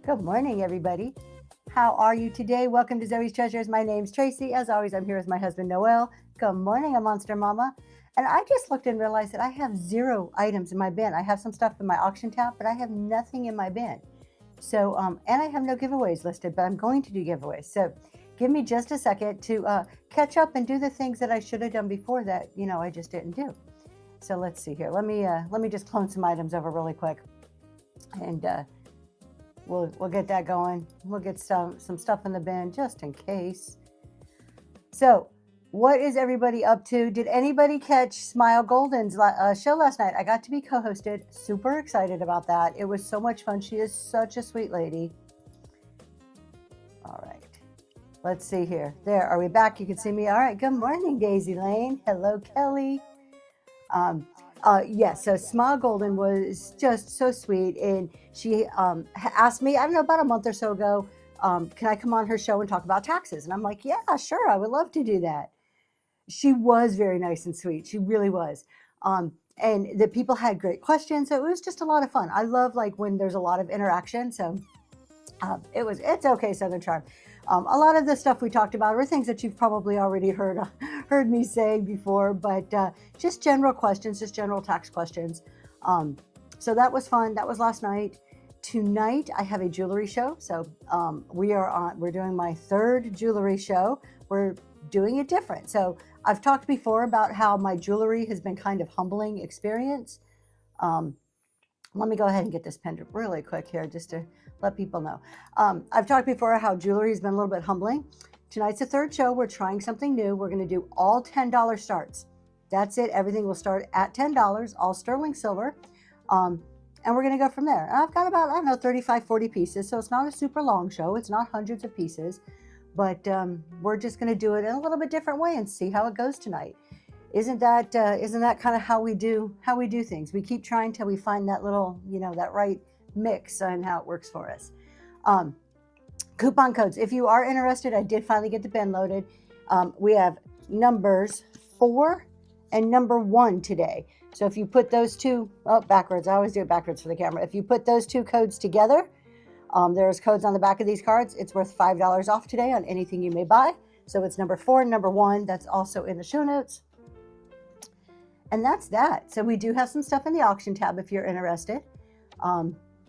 Good morning, everybody. How are you today? Welcome to Zoe's Treasures. My name's Tracy. As always, I'm here with my husband, Noel. Good morning, a monster mama. And I just looked and realized that I have 0 items in my bin. I have some stuff in my auction tab, but I have nothing in my bin. So, and I have no giveaways listed, but I'm going to do giveaways. So, give me just a second to catch up and do the things that I should have done before that, I just didn't do. So let's see here. Let me just clone some items over really quick, and we'll get that going. We'll get some stuff in the bin just in case. So, what is everybody up to? Did anybody catch Smile Golden's show last night? I got to be co-hosted. Super excited about that. It was so much fun. She is such a sweet lady. All right. Let's see here. There, are we back? You can see me. All right. Good morning, Daisy Lane. Hello, Kelly. So Smile Golden was just so sweet, and she asked me, I don't know, about a month or so ago, can I come on her show and talk about taxes? And I'm like, yeah, sure, I would love to do that. She was very nice and sweet. She really was. And the people had great questions, so it was just a lot of fun. I love like when there's a lot of interaction. So it's okay, Southern Charm. A lot of the stuff we talked about were things that you've probably already heard me say before, but just general questions, just general tax questions. So that was fun. That was last night. Tonight I have a jewelry show. So we're doing my 3rd jewelry show. We're doing it different. So I've talked before about how my jewelry has been kind of humbling experience. Let me go ahead and get this pinned really quick here just to let people know. I've talked before how jewelry has been a little bit humbling. Tonight's the 3rd show. We're trying something new. We're going to do all $10 starts. That's it. Everything will start at $10, all sterling silver. And we're going to go from there. And I've got about, 35, 40 pieces. So it's not a super long show. It's not hundreds of pieces. But we're just going to do it in a little bit different way and see how it goes tonight. Isn't that kind of how we do things? We keep trying till we find that little, that right mix and how it works for us. Coupon codes. If you are interested, I did finally get the bin loaded. We have numbers 4 and number 1 today. So if you put those two, backwards. I always do it backwards for the camera. If you put those 2 codes together, there's codes on the back of these cards. It's worth $5 off today on anything you may buy. So it's number 4 and number 1. That's also in the show notes. And that's that. So we do have some stuff in the auction tab if you're interested.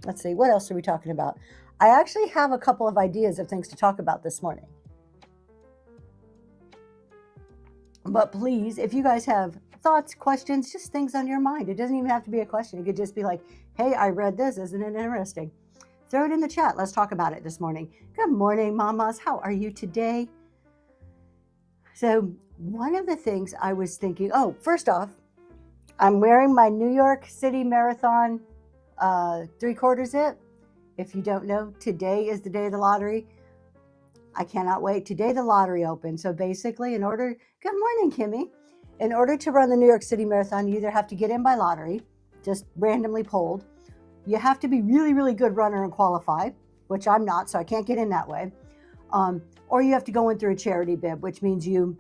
Let's see, what else are we talking about? I actually have a couple of ideas of things to talk about this morning. But please, if you guys have thoughts, questions, just things on your mind, it doesn't even have to be a question. It could just be like, hey, I read this. Isn't it interesting? Throw it in the chat. Let's talk about it this morning. Good morning, mamas. How are you today? So one of the things I was thinking, first off, I'm wearing my New York City Marathon 3/4 zip. If you don't know, today is the day of the lottery. I cannot wait. Today the lottery opens. So basically, good morning, Kimmy. In order to run the New York City Marathon, you either have to get in by lottery, just randomly polled. You have to be really, really good runner and qualify, which I'm not, so I can't get in that way. Or you have to go in through a charity bid, which means you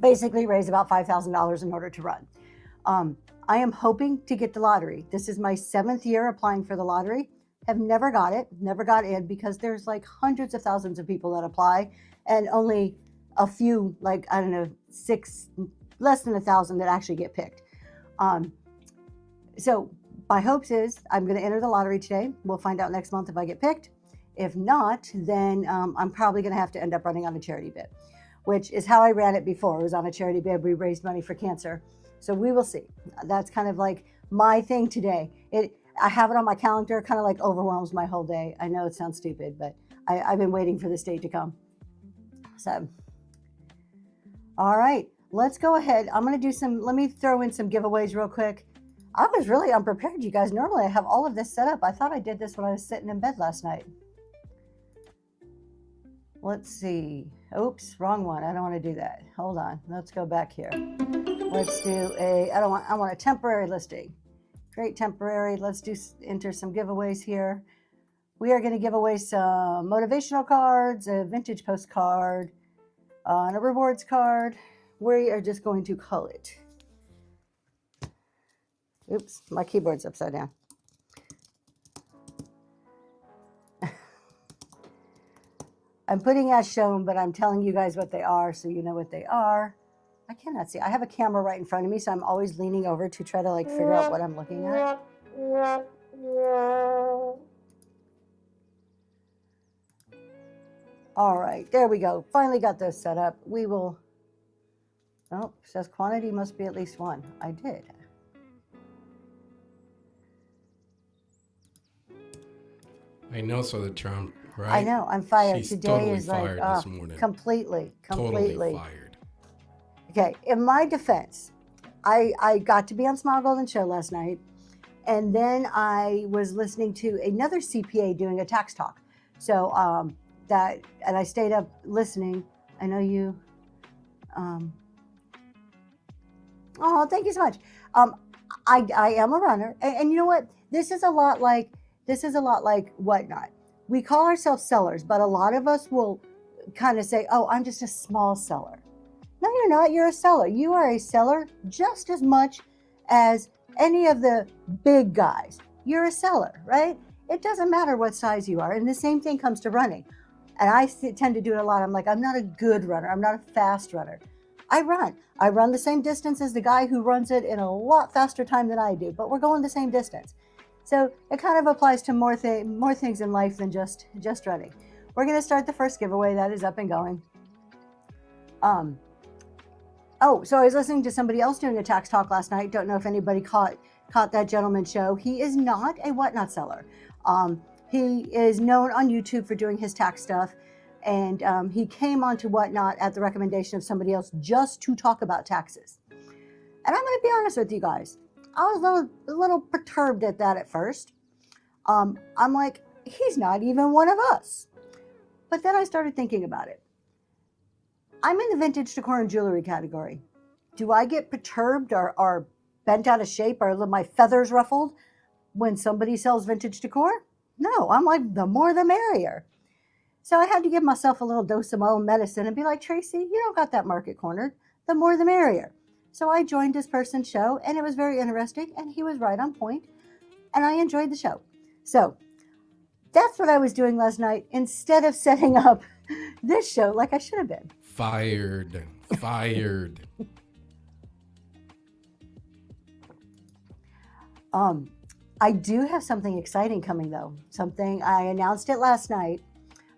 basically raise about $5,000 in order to run. I am hoping to get the lottery. This is my 7th year applying for the lottery. Have never got it, never got in, because there's like hundreds of thousands of people that apply and only a few, less than 1,000 that actually get picked. So my hopes is I'm going to enter the lottery today. We'll find out next month if I get picked. If not, then I'm probably going to have to end up running on a charity bid, which is how I ran it before. It was on a charity bid. We raised money for cancer. So we will see. That's kind of like my thing today. I have it on my calendar, kind of like overwhelms my whole day. I know it sounds stupid, but I've been waiting for this day to come. So, all right, let's go ahead. Let me throw in some giveaways real quick. I was really unprepared, you guys. Normally I have all of this set up. I thought I did this when I was sitting in bed last night. Let's see. Oops, wrong one. I don't want to do that. Hold on. Let's go back here. Let's do I want a temporary listing. Great temporary. Let's enter some giveaways here. We are going to give away some motivational cards, a vintage postcard, and a rewards card. We are just going to call it. Oops, my keyboard's upside down. I'm putting as shown, but I'm telling you guys what they are so you know what they are. I cannot see. I have a camera right in front of me, so I'm always leaning over to try to like figure out what I'm looking at. All right, there we go. Finally got those set up. We will, oh, it says quantity must be at least one. I did. I know, so the Trump, right? I know, I'm fired. She's Today totally is like, fired this morning. completely. Totally fired. Okay, in my defense, I got to be on Smile Golden Show last night, and then I was listening to another CPA doing a tax talk. So and I stayed up listening. I know you. Oh, thank you so much. I am a runner, and you know what? This is a lot like Whatnot. We call ourselves sellers, but a lot of us will kind of say, "Oh, I'm just a small seller." No, you're not. You're a seller. You are a seller just as much as any of the big guys. You're a seller, right? It doesn't matter what size you are. And the same thing comes to running. And I tend to do it a lot. I'm like, I'm not a good runner. I'm not a fast runner. I run the same distance as the guy who runs it in a lot faster time than I do, but we're going the same distance. So it kind of applies to more things in life than just running. We're going to start the first giveaway. That is up and going. So I was listening to somebody else doing a tax talk last night. Don't know if anybody caught that gentleman's show. He is not a Whatnot seller. He is known on YouTube for doing his tax stuff. And he came onto Whatnot at the recommendation of somebody else just to talk about taxes. And I'm going to be honest with you guys. I was a little perturbed at that at first. I'm like, he's not even one of us. But then I started thinking about it. I'm in the vintage decor and jewelry category. Do I get perturbed or bent out of shape or my feathers ruffled when somebody sells vintage decor? No, I'm like, the more the merrier. So I had to give myself a little dose of my own medicine and be like, Tracy, you don't got that market cornered. The more the merrier. So I joined this person's show, and it was very interesting, and he was right on point, and I enjoyed the show. So that's what I was doing last night instead of setting up this show like I should have been. Fired. I do have something exciting coming, though. Something, I announced it last night.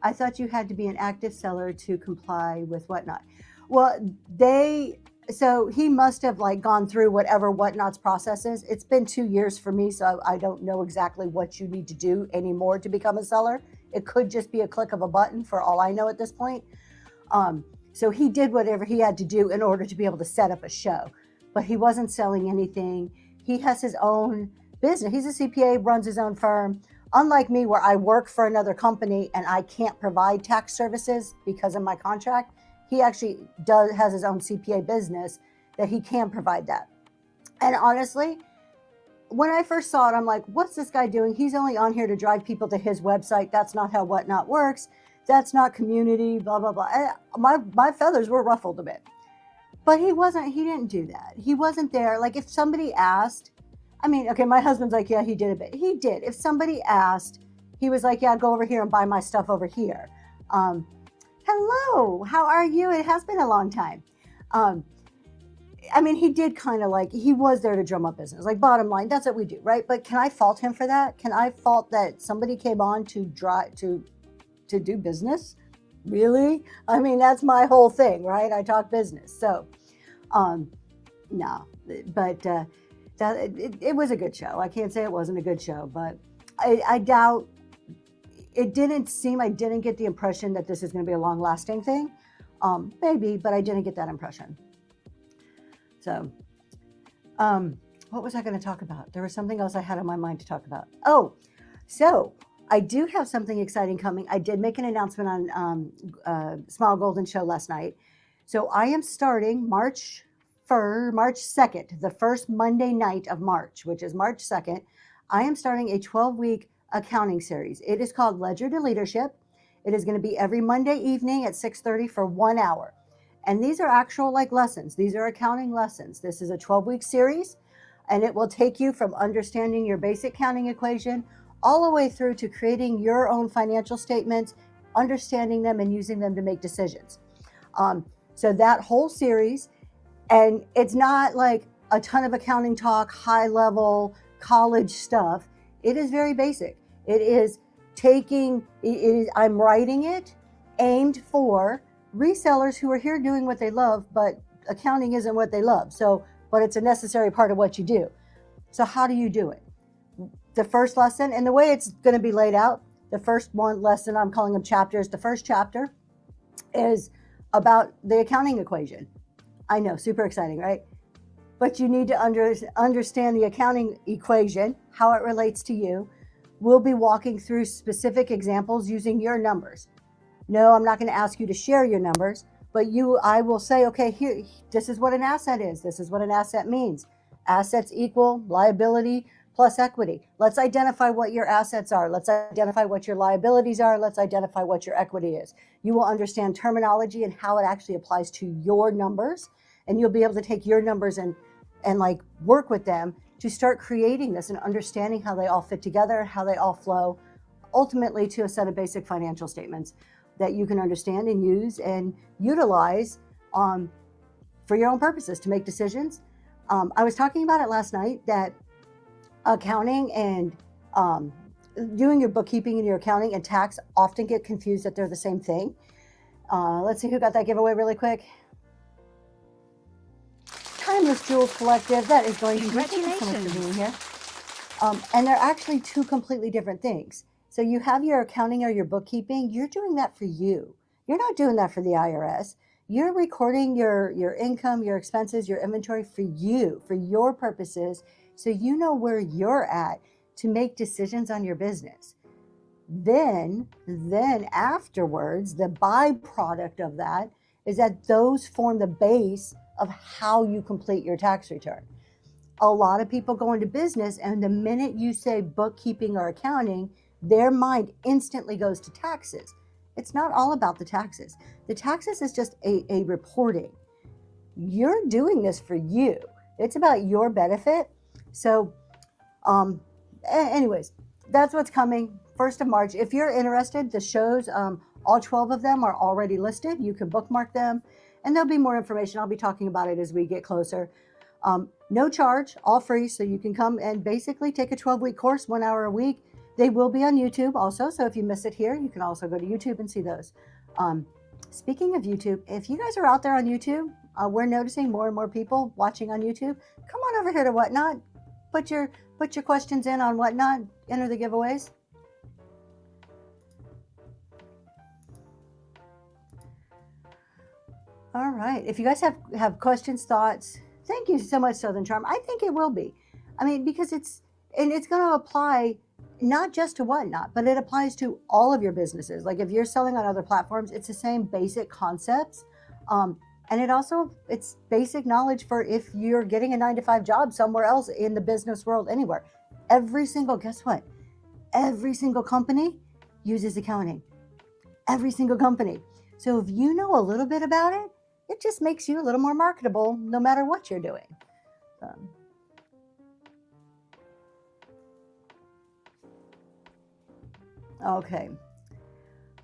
I thought you had to be an active seller to comply with Whatnot. Well, so he must have like gone through whatever Whatnot's process is. It's been 2 years for me, so I don't know exactly what you need to do anymore to become a seller. It could just be a click of a button for all I know at this point. So he did whatever he had to do in order to be able to set up a show, but he wasn't selling anything. He has his own business. He's a CPA, runs his own firm. Unlike me, where I work for another company and I can't provide tax services because of my contract, he actually has his own CPA business that he can provide that. And honestly, when I first saw it, I'm like, what's this guy doing? He's only on here to drive people to his website. That's not how Whatnot works. That's not community, blah, blah, blah. And my feathers were ruffled a bit. But he didn't do that. He wasn't there. Like if somebody asked, okay, my husband's like, yeah, he did a bit. He did. If somebody asked, he was like, yeah, go over here and buy my stuff over here. Hello, how are you? It has been a long time. He did kind of like, he was there to drum up business. Like bottom line, that's what we do, right? But can I fault him for that? Can I fault that somebody came on to do business? Really? That's my whole thing, right? I talk business. So, no, but it was a good show. I can't say it wasn't a good show, but I doubt, I didn't get the impression that this is going to be a long lasting thing. Maybe, but I didn't get that impression. So, what was I going to talk about? There was something else I had on my mind to talk about. Oh, so I do have something exciting coming. I did make an announcement on Smile Golden Show last night. So I am starting March 2nd, the first Monday night of March, which is March 2nd. I am starting a 12-week accounting series. It is called Ledger to Leadership. It is going to be every Monday evening at 6:30 for 1 hour. And these are actual lessons. These are accounting lessons. This is a 12-week series, and it will take you from understanding your basic accounting equation all the way through to creating your own financial statements understanding them and using them to make decisions. So that whole series, and it's not like a ton of accounting talk, high level college stuff. It is very basic. It is I'm writing it aimed for resellers who are here doing what they love, but accounting isn't what they love. But it's a necessary part of what you do. So how do you do it? The first lesson, and the way it's going to be laid out, the first one lesson, I'm calling them chapters. The first chapter is about the accounting equation. I know, super exciting, right? But you need to understand the accounting equation, how it relates to you. We'll be walking through specific examples using your numbers. No, I'm not going to ask you to share your numbers, but I will say, okay, here, this is what an asset is. This is what an asset means. Assets equal liability plus equity. Let's identify what your assets are. Let's identify what your liabilities are. Let's identify what your equity is. You will understand terminology and how it actually applies to your numbers, and you'll be able to take your numbers and like work with them to start creating this and understanding how they all fit together, how they all flow, ultimately to a set of basic financial statements that you can understand and use and utilize for your own purposes to make decisions. I was talking about it last night that accounting and doing your bookkeeping and your accounting and tax often get confused that they're the same thing. Let's see who got that giveaway really quick. Timeless Jewels Collective. That is going to be so much for being here. And they're actually two completely different things. So you have your accounting or your bookkeeping. You're doing that for you. You're not doing that for the IRS. You're recording your income, your expenses, your inventory for you, for your purposes, so you know where you're at to make decisions on your business. Then afterwards, the byproduct of that is that those form the base of how you complete your tax return. A lot of people go into business, and the minute you say bookkeeping or accounting, their mind instantly goes to taxes. It's not all about the taxes. The taxes is just a reporting. You're doing this for you. It's about your benefit. So anyways, that's what's coming 1st of March. If you're interested, the shows, all 12 of them are already listed. You can bookmark them, and there'll be more information. I'll be talking about it as we get closer. No charge, all free, so you can come and basically take a 12-week course, 1 hour a week. They will be on YouTube also, so if you miss it here, you can also go to YouTube and see those. Speaking of YouTube, if you guys are out there on YouTube, we're noticing more and more people watching on YouTube. Come on over here to Whatnot. Put your questions in on Whatnot. Enter the giveaways. All right. If you guys have questions, thoughts, thank you so much, Southern Charm. I think it will be. I mean, because it's going to apply not just to Whatnot, but it applies to all of your businesses. Like if you're selling on other platforms, it's the same basic concepts. And it's basic knowledge for if you're getting a 9-to-5 job somewhere else in the business world, anywhere. Guess what? Every single company uses accounting. Every single company. So if you know a little bit about it, it just makes you a little more marketable no matter what you're doing. Okay,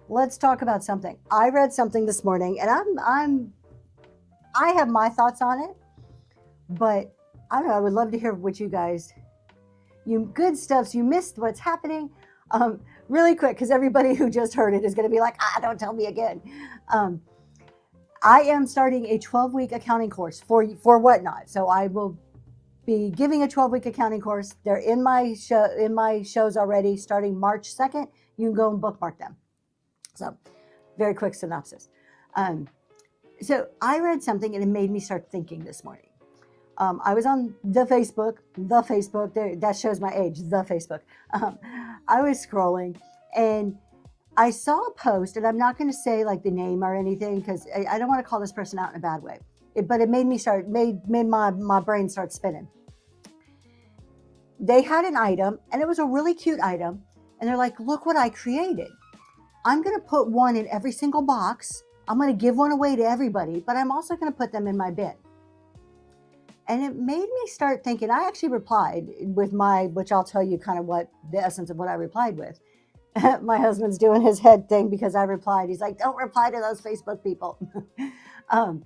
let's talk about something. I read something this morning, and I have my thoughts on it, but I don't know. I would love to hear what you good stuffs. You missed what's happening. Really quick, because everybody who just heard it is going to be like, don't tell me again. I am starting a 12-week accounting course for Whatnot. So I will be giving a 12-week accounting course. They're in my shows already, starting March 2nd. You can go and bookmark them. So, very quick synopsis. So I read something and it made me start thinking this morning. I was on the Facebook, that shows my age, the Facebook. I was scrolling and I saw a post, and I'm not going to say like the name or anything because I don't want to call this person out in a bad way. But it made my brain start spinning. They had an item, and it was a really cute item, and they're like, look what I created. I'm going to put one in every single box. I'm going to give one away to everybody, but I'm also going to put them in my bin. And it made me start thinking. I actually replied with which I'll tell you kind of what the essence of what I replied with. My husband's doing his head thing because I replied. He's like, don't reply to those Facebook people. um,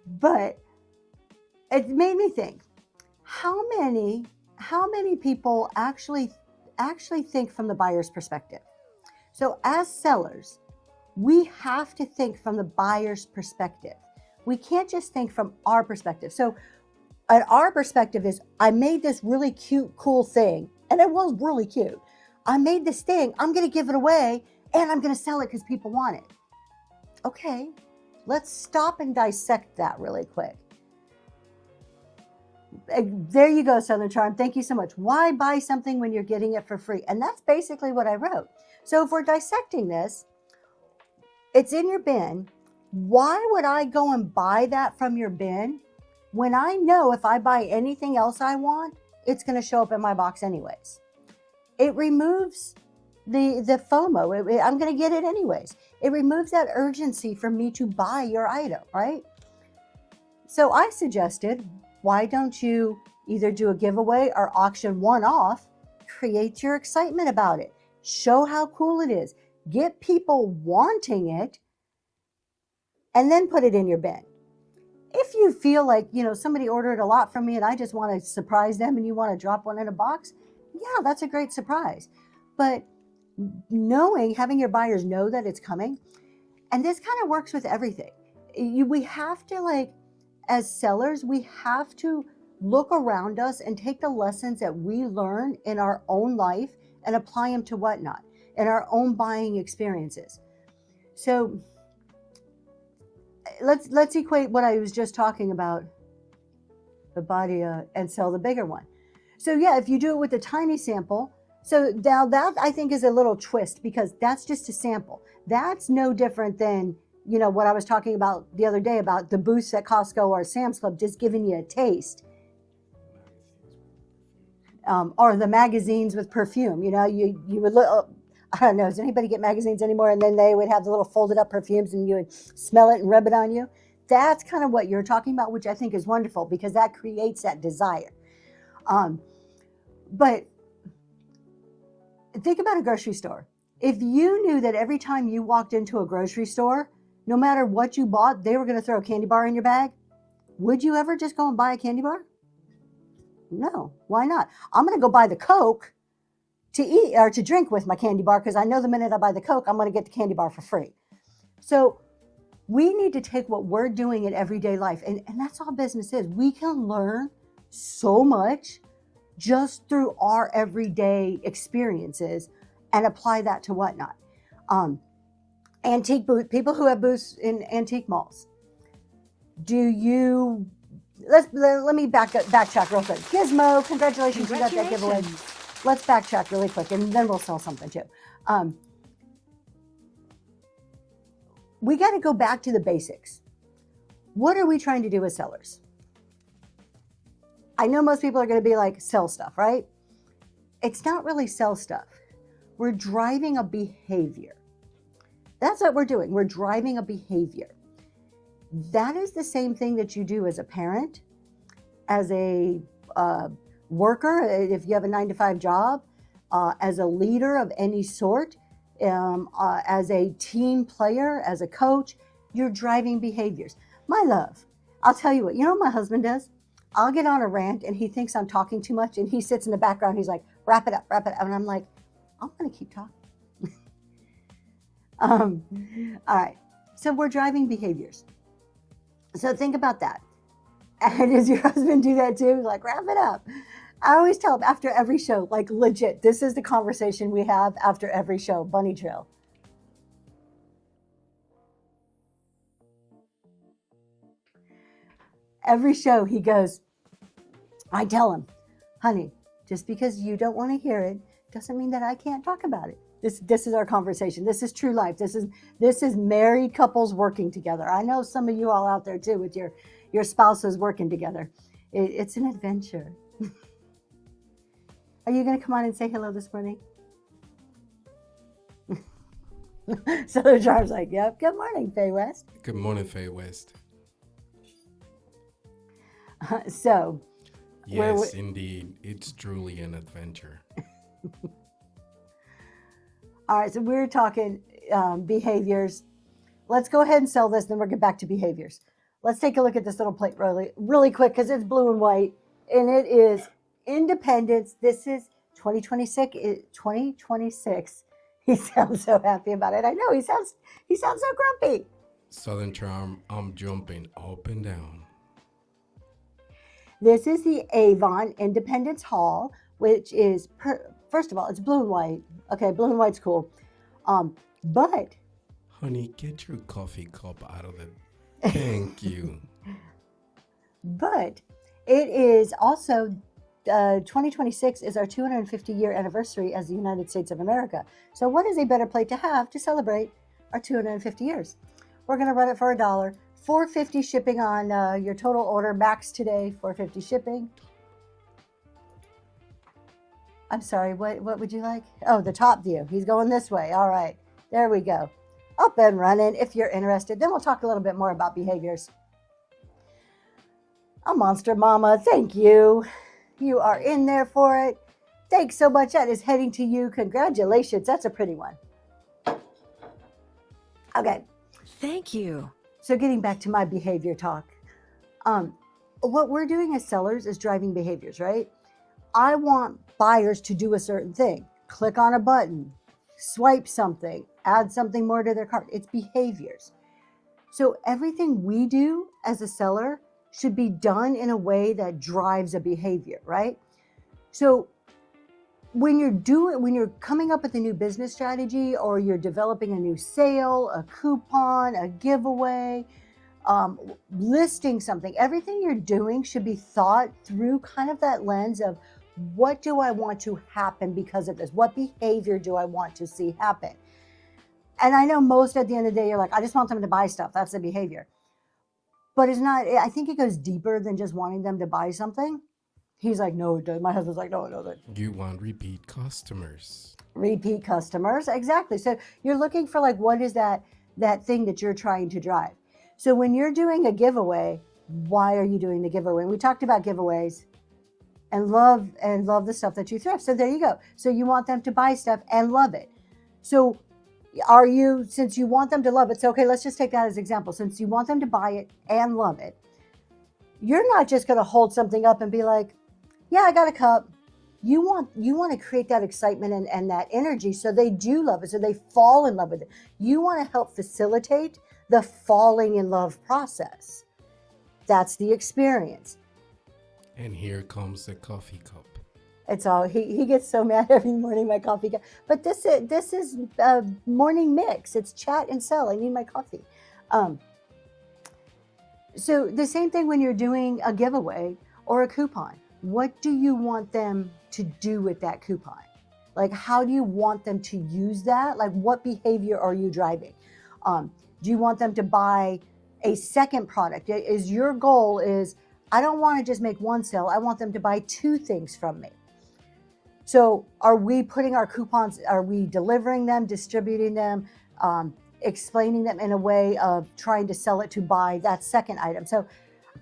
but it made me think, how many people actually think from the buyer's perspective? So as sellers, we have to think from the buyer's perspective. We can't just think from our perspective. So and our perspective is, I made this really cute, cool thing, and it was really cute. I made this thing, I'm going to give it away, and I'm going to sell it because people want it. Okay, let's stop and dissect that really quick. There you go, Southern Charm. Thank you so much. Why buy something when you're getting it for free? And that's basically what I wrote. So if we're dissecting this, it's in your bin. Why would I go and buy that from your bin when I know if I buy anything else I want, it's going to show up in my box anyways? It removes the FOMO. I'm going to get it anyways. It removes that urgency for me to buy your item, right? So I suggested, why don't you either do a giveaway or auction one off, create your excitement about it, show how cool it is, get people wanting it, and then put it in your bin. If you feel like, somebody ordered a lot from me and I just want to surprise them and you want to drop one in a box, yeah, that's a great surprise. But having your buyers know that it's coming, and this kind of works with everything. We have to, as sellers, we have to look around us and take the lessons that we learn in our own life and apply them to whatnot, in our own buying experiences. So let's equate what I was just talking about, the body, and sell the bigger one. So yeah, if you do it with a tiny sample, so now that I think is a little twist, because that's just a sample. That's no different than, what I was talking about the other day about the booths at Costco or Sam's Club, just giving you a taste. Or the magazines with perfume. You would look, I don't know, does anybody get magazines anymore? And then they would have the little folded up perfumes and you would smell it and rub it on you. That's kind of what you're talking about, which I think is wonderful because that creates that desire. But think about a grocery store. If you knew that every time you walked into a grocery store, no matter what you bought, they were going to throw a candy bar in your bag, would you ever just go and buy a candy bar? No, why not? I'm going to go buy the Coke to eat or to drink with my candy bar because I know the minute I buy the Coke, I'm going to get the candy bar for free. So we need to take what we're doing in everyday life, and that's all business is. We can learn so much just through our everyday experiences and apply that to whatnot. Antique booth, people who have booths in antique malls. Let me backtrack real quick. Gizmo, congratulations, you got that giveaway. Let's backtrack really quick and then we'll sell something too. We got to go back to the basics. What are we trying to do as sellers? I know most people are going to be like, sell stuff, right? It's not really sell stuff. We're driving a behavior. That's what we're doing. We're driving a behavior. That is the same thing that you do as a parent, as a worker, if you have a 9-to-5 job, as a leader of any sort, as a team player, as a coach. You're driving behaviors. My love, I'll tell you what my husband does? I'll get on a rant and he thinks I'm talking too much and he sits in the background. He's like, wrap it up. And I'm like, I'm going to keep talking. All right. So we're driving behaviors. So think about that. And does your husband do that too? Like, wrap it up. I always tell him after every show, like legit, this is the conversation we have after every show, bunny trail. Every show he goes, I tell him, honey, just because you don't want to hear it doesn't mean that I can't talk about it. This is our conversation. This is true life. This is married couples working together. I know some of you all out there too with your spouses working together. It's an adventure. Are you going to come on and say hello this morning? So the Charm's like, yep. Good morning, Faye West. Good morning, Faye West. So. Yes, indeed. It's truly an adventure. All right, so we're talking behaviors. Let's go ahead and sell this, then we'll get back to behaviors. Let's take a look at this little plate really quick because it's blue and white, and it is independence. This is 2026. 2026. He sounds so happy about it. I know he sounds so grumpy. Southern Charm, I'm jumping up and down. This is the Avon Independence Hall, which is first of all, it's blue and white. Okay, blue and white's cool. But Honey, get your coffee cup out of the. Thank you. But it is also 2026 is our 250-year anniversary as the United States of America. So what is a better plate to have to celebrate our 250 years? We're going to run it for $1. $4.50 shipping on your total order. Max today, $4.50 shipping. I'm sorry, what would you like? Oh, the top view. He's going this way. All right, there we go. Up and running if you're interested. Then we'll talk a little bit more about behaviors. A monster mama, thank you. You are in there for it. Thanks so much. That is heading to you. Congratulations. That's a pretty one. Okay. Thank you. So getting back to my behavior talk. What we're doing as sellers is driving behaviors, right? I want buyers to do a certain thing. Click on a button, swipe something, add something more to their cart. It's behaviors. So everything we do as a seller should be done in a way that drives a behavior, right? So when you're coming up with a new business strategy, or you're developing a new sale, a coupon, a giveaway, listing something, everything you're doing should be thought through kind of that lens of, what do I want to happen because of this? What behavior do I want to see happen? And I know most at the end of the day, you're like, I just want them to buy stuff. That's the behavior. But it's not, I think it goes deeper than just wanting them to buy something. He's like, no, it doesn't. My husband's like, no, it doesn't. You want repeat customers. Repeat customers, exactly. So you're looking for, like, what is that thing that you're trying to drive? So when you're doing a giveaway, why are you doing the giveaway? We talked about giveaways and love the stuff that you thrift. So there you go. So you want them to buy stuff and love it. So since you want them to love it, so okay, let's just take that as example. Since you want them to buy it and love it, you're not just going to hold something up and be like, yeah, I got a cup. You want to create that excitement and that energy so they do love it, so they fall in love with it. You want to help facilitate the falling in love process. That's the experience. And here comes the coffee cup. It's all he gets so mad every morning, my coffee cup. But this is a morning mix. It's chat and sell. I need my coffee. So the same thing when you're doing a giveaway or a coupon. What do you want them to do with that coupon? Like, how do you want them to use that? Like, what behavior are you driving? Do you want them to buy a second product? Is your goal is, I don't want to just make one sale. I want them to buy two things from me. So are we putting our coupons, are we delivering them, distributing them, explaining them in a way of trying to sell it to buy that second item? So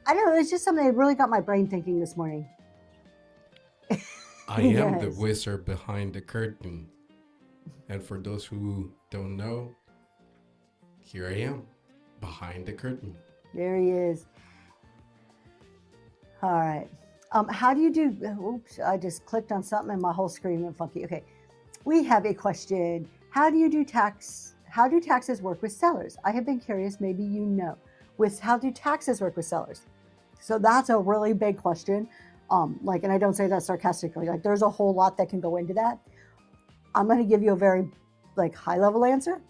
I don't know, it's just something that really got my brain thinking this morning. I am the Yes. wizard behind the curtain. And for those who don't know, here I am, behind the curtain. There he is. All right. How do you do, oops, I just clicked on something and my whole screen went funky. Okay. We have a question. How do taxes work with sellers? I have been curious, maybe you know, how do taxes work with sellers? So that's a really big question. And I don't say that sarcastically, like there's a whole lot that can go into that. I'm going to give you a very high level answer.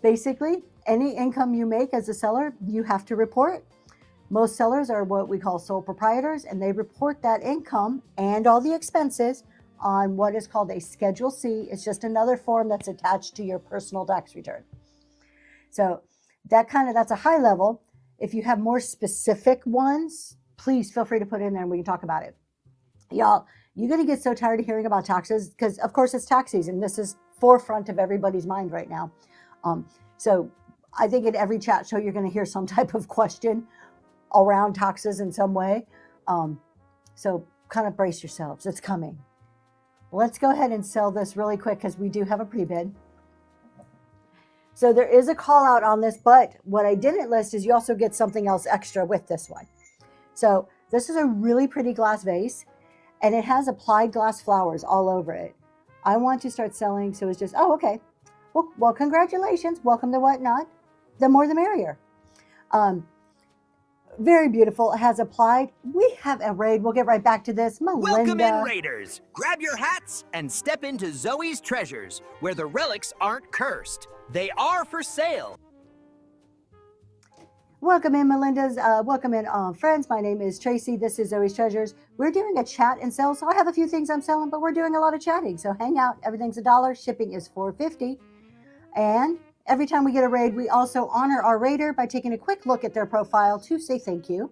Basically, any income you make as a seller, you have to report. Most sellers are what we call sole proprietors, and they report that income and all the expenses on what is called a Schedule C. It's just another form that's attached to your personal tax return. So that's a high level. If you have more specific ones, please feel free to put it in there and we can talk about it. Y'all, you're going to get so tired of hearing about taxes because, of course, it's tax season. This is forefront of everybody's mind right now. So I think in every chat show, you're going to hear some type of question around taxes in some way. So kind of brace yourselves. It's coming. Let's go ahead and sell this really quick because we do have a pre-bid. So there is a call out on this, but what I didn't list is you also get something else extra with this one. So this is a really pretty glass vase, and it has applied glass flowers all over it. I want to start selling, so it's just, oh, okay. Well, congratulations. Welcome to Whatnot. The more the merrier. Very beautiful. It has applied. We have a raid. We'll get right back to this. Melinda. Welcome in, Raiders. Grab your hats and step into Zoe's Treasures, where the relics aren't cursed. They are for sale. Welcome in, Melinda's. Welcome in, friends. My name is Tracy. This is Zoe's Treasures. We're doing a chat and sell, so I have a few things I'm selling, but we're doing a lot of chatting. So hang out. Everything's $1. Shipping is $4.50. And every time we get a raid, we also honor our raider by taking a quick look at their profile to say thank you.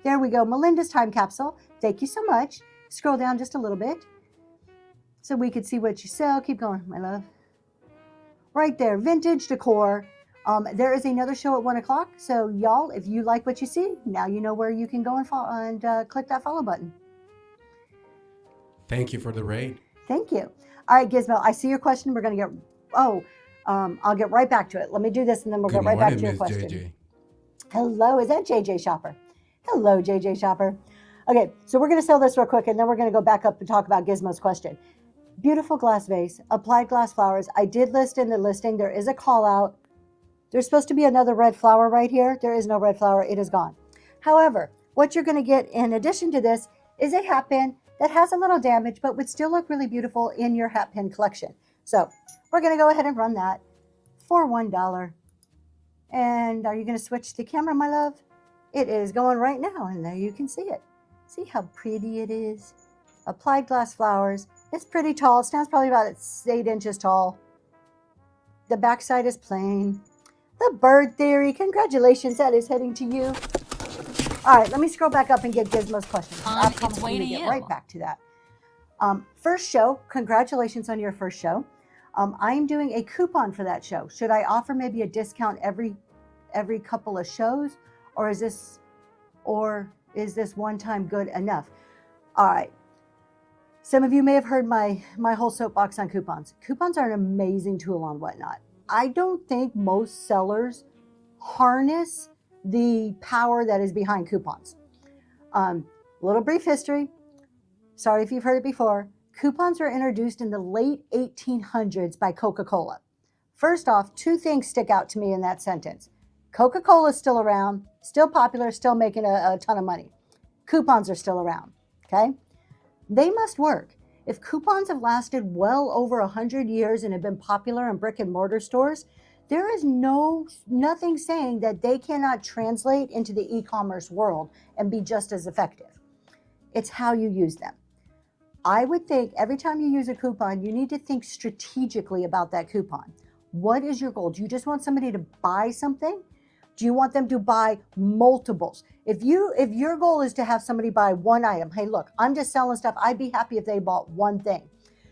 There we go. Melinda's time capsule. Thank you so much. Scroll down just a little bit so we could see what you sell. Keep going, my love. Right there, vintage decor. There is another show at 1 o'clock. So y'all, if you like what you see, now you know where you can go and click that follow button. Thank you for the raid. Thank you. All right, Gizmo, I see your question. We're going to get, I'll get right back to it. Let me do this and then we'll get right back to your question. JJ. Hello, is that JJ Shopper? Hello, JJ Shopper. Okay, so we're going to sell this real quick and then we're going to go back up and talk about Gizmo's question. Beautiful glass vase, applied glass flowers. I did list in the listing. There is a call out. There's supposed to be another red flower right here. There is no red flower. It is gone. However, what you're going to get in addition to this is a hat pin that has a little damage, but would still look really beautiful in your hat pin collection. So we're going to go ahead and run that for $1. And are you going to switch the camera, my love? It is going right now, and there you can see it. See how pretty it is? Applied glass flowers. It's pretty tall. It stands probably about 8 inches tall. The backside is plain. The bird theory. Congratulations. That is heading to you. All right, let me scroll back up and get Gizmo's question. I promise I'm going to get right back to that. First show. Congratulations on your first show. I'm doing a coupon for that show. Should I offer maybe a discount every couple of shows, or is this one time good enough? All right. Some of you may have heard my whole soapbox on coupons. Coupons are an amazing tool on Whatnot. I don't think most sellers harness the power that is behind coupons. Little brief history. Sorry if you've heard it before. Coupons were introduced in the late 1800s by Coca-Cola. First off, 2 things stick out to me in that sentence. Coca-Cola is still around, still popular, still making a ton of money. Coupons are still around, okay? They must work. If coupons have lasted well over 100 years and have been popular in brick and mortar stores, there is nothing saying that they cannot translate into the e-commerce world and be just as effective. It's how you use them. I would think every time you use a coupon, you need to think strategically about that coupon. What is your goal? Do you just want somebody to buy something? Do you want them to buy multiples? If your goal is to have somebody buy one item, hey, look, I'm just selling stuff. I'd be happy if they bought one thing.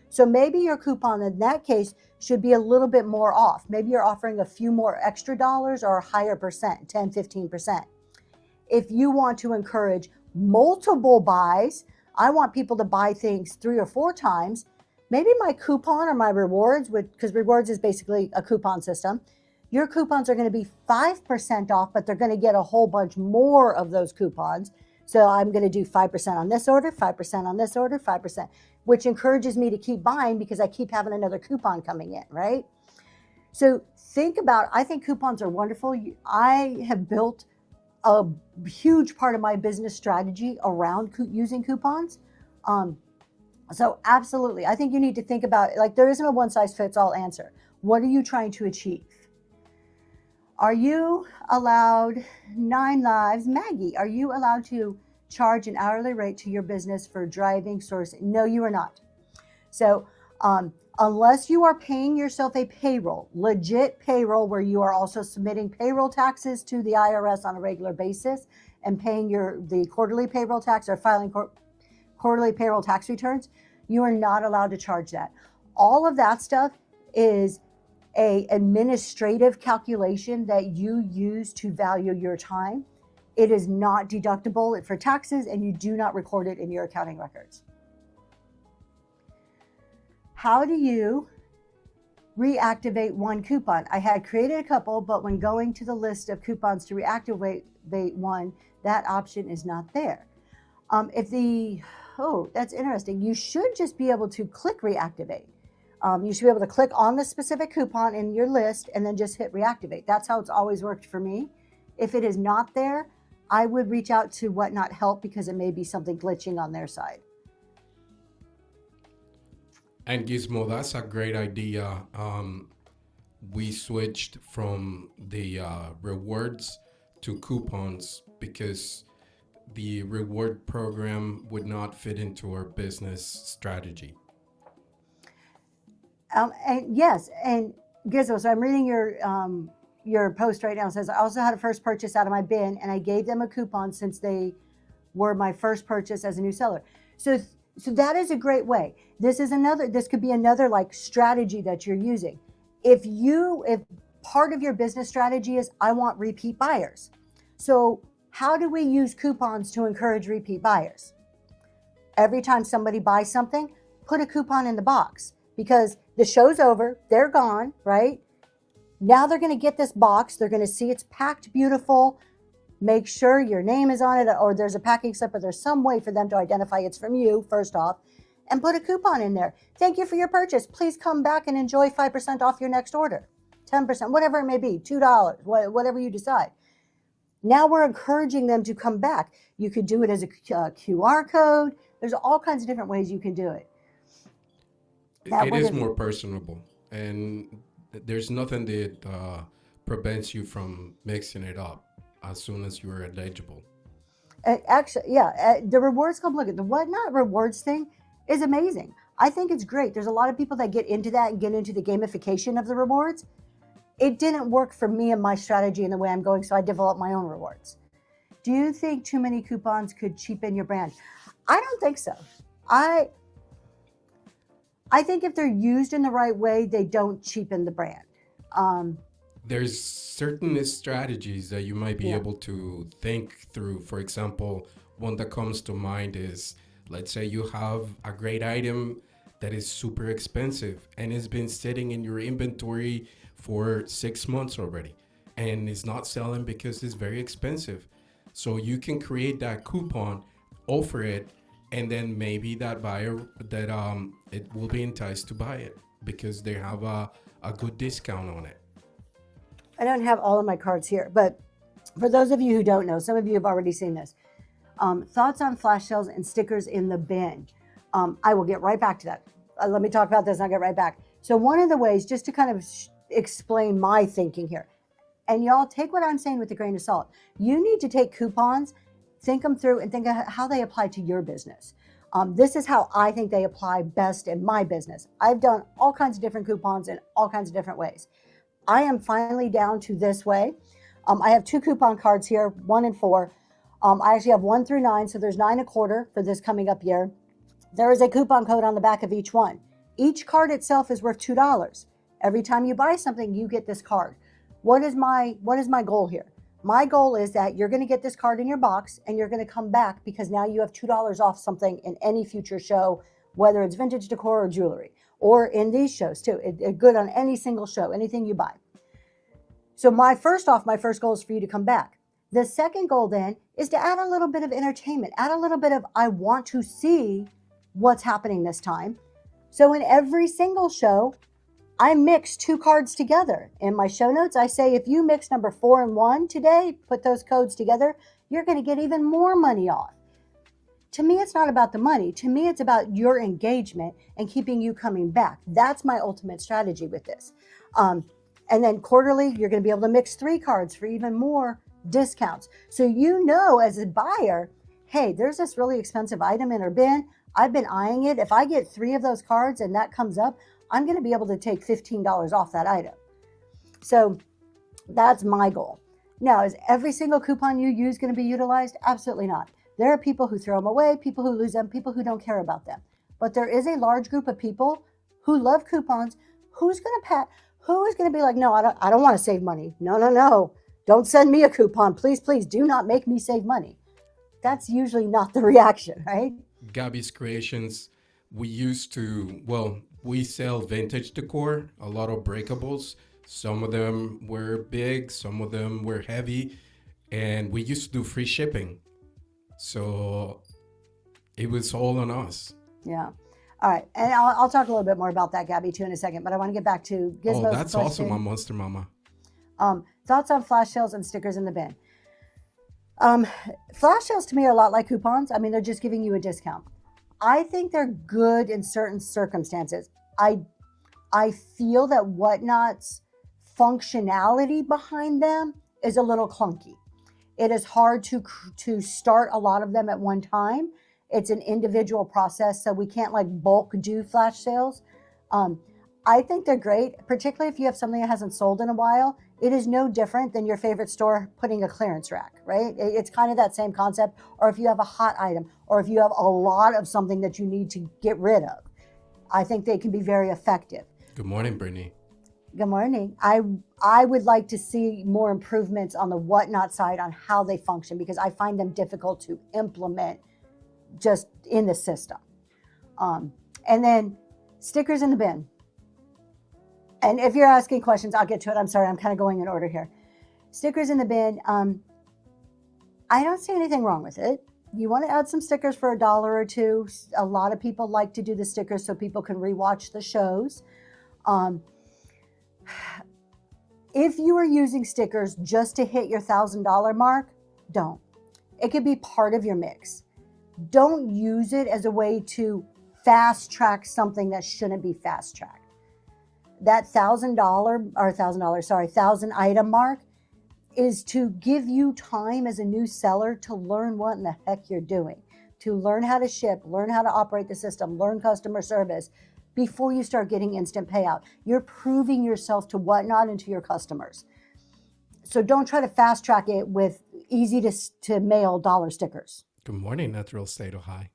So maybe your coupon in that case should be a little bit more off. Maybe you're offering a few more extra dollars or a higher percent, 10, 15%. If you want to encourage multiple buys, I want people to buy things 3 or 4 times. Maybe my coupon or my rewards, because rewards is basically a coupon system. Your coupons are going to be 5% off, but they're going to get a whole bunch more of those coupons. So I'm going to do 5% on this order, 5% on this order, 5%, which encourages me to keep buying because I keep having another coupon coming in, right? So I think coupons are wonderful. I have built a huge part of my business strategy around using coupons. So absolutely, I think you need to think about it. Like, there isn't a one-size-fits-all answer. What are you trying to achieve? Are you allowed 9 lives? Maggie, are you allowed to charge an hourly rate to your business for driving, sourcing? No, you are not. So unless you are paying yourself a payroll, legit payroll, where you are also submitting payroll taxes to the IRS on a regular basis and paying the quarterly payroll tax or filing quarterly payroll tax returns, you are not allowed to charge that. All of that stuff is a administrative calculation that you use to value your time. It is not deductible for taxes, and you do not record it in your accounting records. How do you reactivate one coupon. I had created a couple, but when going to the list of coupons to reactivate one, that option is not there. That's interesting. You should just be able to click reactivate. You should be able to click on the specific coupon in your list and then just hit reactivate. That's how it's always worked for me. If it is not there, I would reach out to Whatnot Help because it may be something glitching on their side. And Gizmo, that's a great idea. We switched from the rewards to coupons because the reward program would not fit into our business strategy. And yes, and Gizmo, so I'm reading your post right now. It says, I also had a first purchase out of my bin and I gave them a coupon since they were my first purchase as a new seller. So that is a great way. This could be another like strategy that you're using. If part of your business strategy is, I want repeat buyers. So how do we use coupons to encourage repeat buyers? Every time somebody buys something, put a coupon in the box because the show's over, they're gone, right? Now they're going to get this box. They're going to see it's packed beautiful. Make sure your name is on it or there's a packing slip or there's some way for them to identify it's from you, first off, and put a coupon in there. Thank you for your purchase. Please come back and enjoy 5% off your next order, 10%, whatever it may be, $2, whatever you decide. Now we're encouraging them to come back. You could do it as a QR code. There's all kinds of different ways you can do it. It is more personable, and there's nothing that prevents you from mixing it up as soon as you're eligible. Actually, yeah, the rewards club, look at the Whatnot rewards thing is amazing. I think it's great. There's a lot of people that get into that and get into the gamification of the rewards. It didn't work for me and my strategy and the way I'm going, so I developed my own rewards. Do you think too many coupons could cheapen your brand? I don't think so. I think if they're used in the right way, they don't cheapen the brand. There's certain strategies that you might be able to think through. For example, one that comes to mind is, let's say you have a great item that is super expensive and it's been sitting in your inventory for 6 months already and it's not selling because it's very expensive. So you can create that coupon, offer it, and then maybe that buyer that it will be enticed to buy it because they have a good discount on it. I don't have all of my cards here, but for those of you who don't know, some of you have already seen this. Thoughts on flash sales and stickers in the bin. I will get right back to that. Let me talk about this and I'll get right back. So one of the ways, just to kind of explain my thinking here, and y'all take what I'm saying with a grain of salt. You need to take coupons, think them through, and think of how they apply to your business. This is how I think they apply best in my business. I've done all kinds of different coupons in all kinds of different ways. I am finally down to this way. I have 2 coupon cards here, 1 and 4. I actually have 1 through 9, so there's 9.25 for this coming up year. There is a coupon code on the back of each one. Each card itself is worth $2. Every time you buy something, you get this card. What is my goal here? My goal is that you're going to get this card in your box and you're going to come back because now you have $2 off something in any future show, whether it's vintage decor or jewelry, or in these shows too. It's good on any single show, anything you buy. So my first goal is for you to come back. The second goal then is to add a little bit of entertainment, add a little bit of, I want to see what's happening this time. So in every single show, I mix 2 cards together. In my show notes, I say, if you mix number 4 and 1 today, put those codes together, you're going to get even more money off. To me, it's not about the money. To me, it's about your engagement and keeping you coming back. That's my ultimate strategy with this. And then quarterly, you're going to be able to mix 3 cards for even more discounts. So you know as a buyer, hey, there's this really expensive item in our bin. I've been eyeing it. If I get 3 of those cards and that comes up, I'm going to be able to take $15 off that item. So that's my goal. Now, is every single coupon you use going to be utilized? Absolutely not. There are people who throw them away, people who lose them, people who don't care about them. But there is a large group of people who love coupons. Who is going to be like, no, I don't want to save money. No. Don't send me a coupon. Please, do not make me save money. That's usually not the reaction, right? Gabby's Creations, we used to, well, we sell vintage decor, a lot of breakables. Some of them were big, some of them were heavy, and we used to do free shipping. So it was all on us. Yeah. All right. And I'll talk a little bit more about that, Gabby, too, in a second. But I want to get back to Gizmo's Oh, that's question. awesome on Monster Mama. Thoughts on flash sales and stickers in the bin? Flash sales to me are a lot like coupons. I mean, they're just giving you a discount. I think they're good in certain circumstances. I feel that Whatnot's functionality behind them is a little clunky. It is hard to start a lot of them at one time. It's an individual process, so we can't like bulk do flash sales. I think they're great, particularly if you have something that hasn't sold in a while. It is no different than your favorite store putting a clearance rack, right? It's kind of that same concept. Or if you have a hot item, or if you have a lot of something that you need to get rid of, I think they can be very effective. Good morning, Brittany. Good morning. I would like to see more improvements on the Whatnot side on how they function, because I find them difficult to implement just in the system. And then stickers in the bin. And if you're asking questions, I'll get to it. I'm sorry, I'm kind of going in order here. Stickers in the bin. I don't see anything wrong with it. You want to add some stickers for $1 or $2. A lot of people like to do the stickers so people can rewatch the shows. If you are using stickers just to hit your $1,000 mark, don't. It could be part of your mix. Don't use it as a way to fast track something that shouldn't be fast tracked. That $1,000 item mark is to give you time as a new seller to learn what in the heck you're doing, to learn how to ship, learn how to operate the system, learn customer service before you start getting instant payout. You're proving yourself to Whatnot and to your customers. So don't try to fast track it with easy to mail dollar stickers. Good morning, Natural State of High.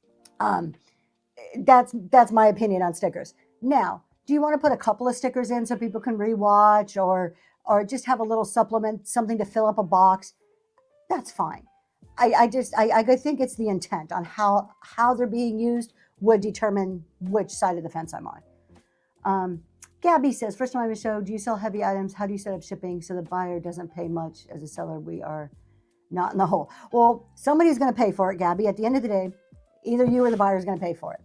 That's my opinion on stickers. Now, do you want to put a couple of stickers in so people can rewatch, or just have a little supplement, something to fill up a box? That's fine. I think it's the intent on how they're being used would determine which side of the fence I'm on. Gabby says, first time on the show, do you sell heavy items? How do you set up shipping so the buyer doesn't pay much? As a seller, we are not in the hole. Well, somebody's going to pay for it, Gabby. At the end of the day, either you or the buyer is going to pay for it.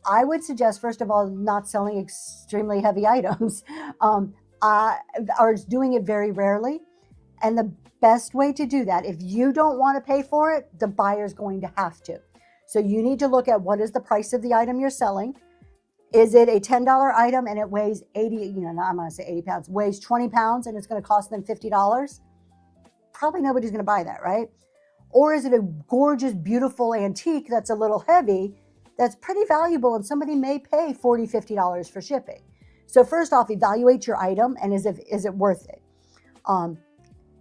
I would suggest, first of all, not selling extremely heavy items, or doing it very rarely. And the best way to do that, if you don't want to pay for it, the buyer's going to have to. So you need to look at what is the price of the item you're selling. Is it a $10 item and it weighs 80, I'm going to say 80 pounds, weighs 20 pounds and it's going to cost them $50? Probably nobody's going to buy that, right? Or is it a gorgeous, beautiful antique that's a little heavy, that's pretty valuable, and somebody may pay $40, $50 for shipping? So first off, evaluate your item and is it worth it?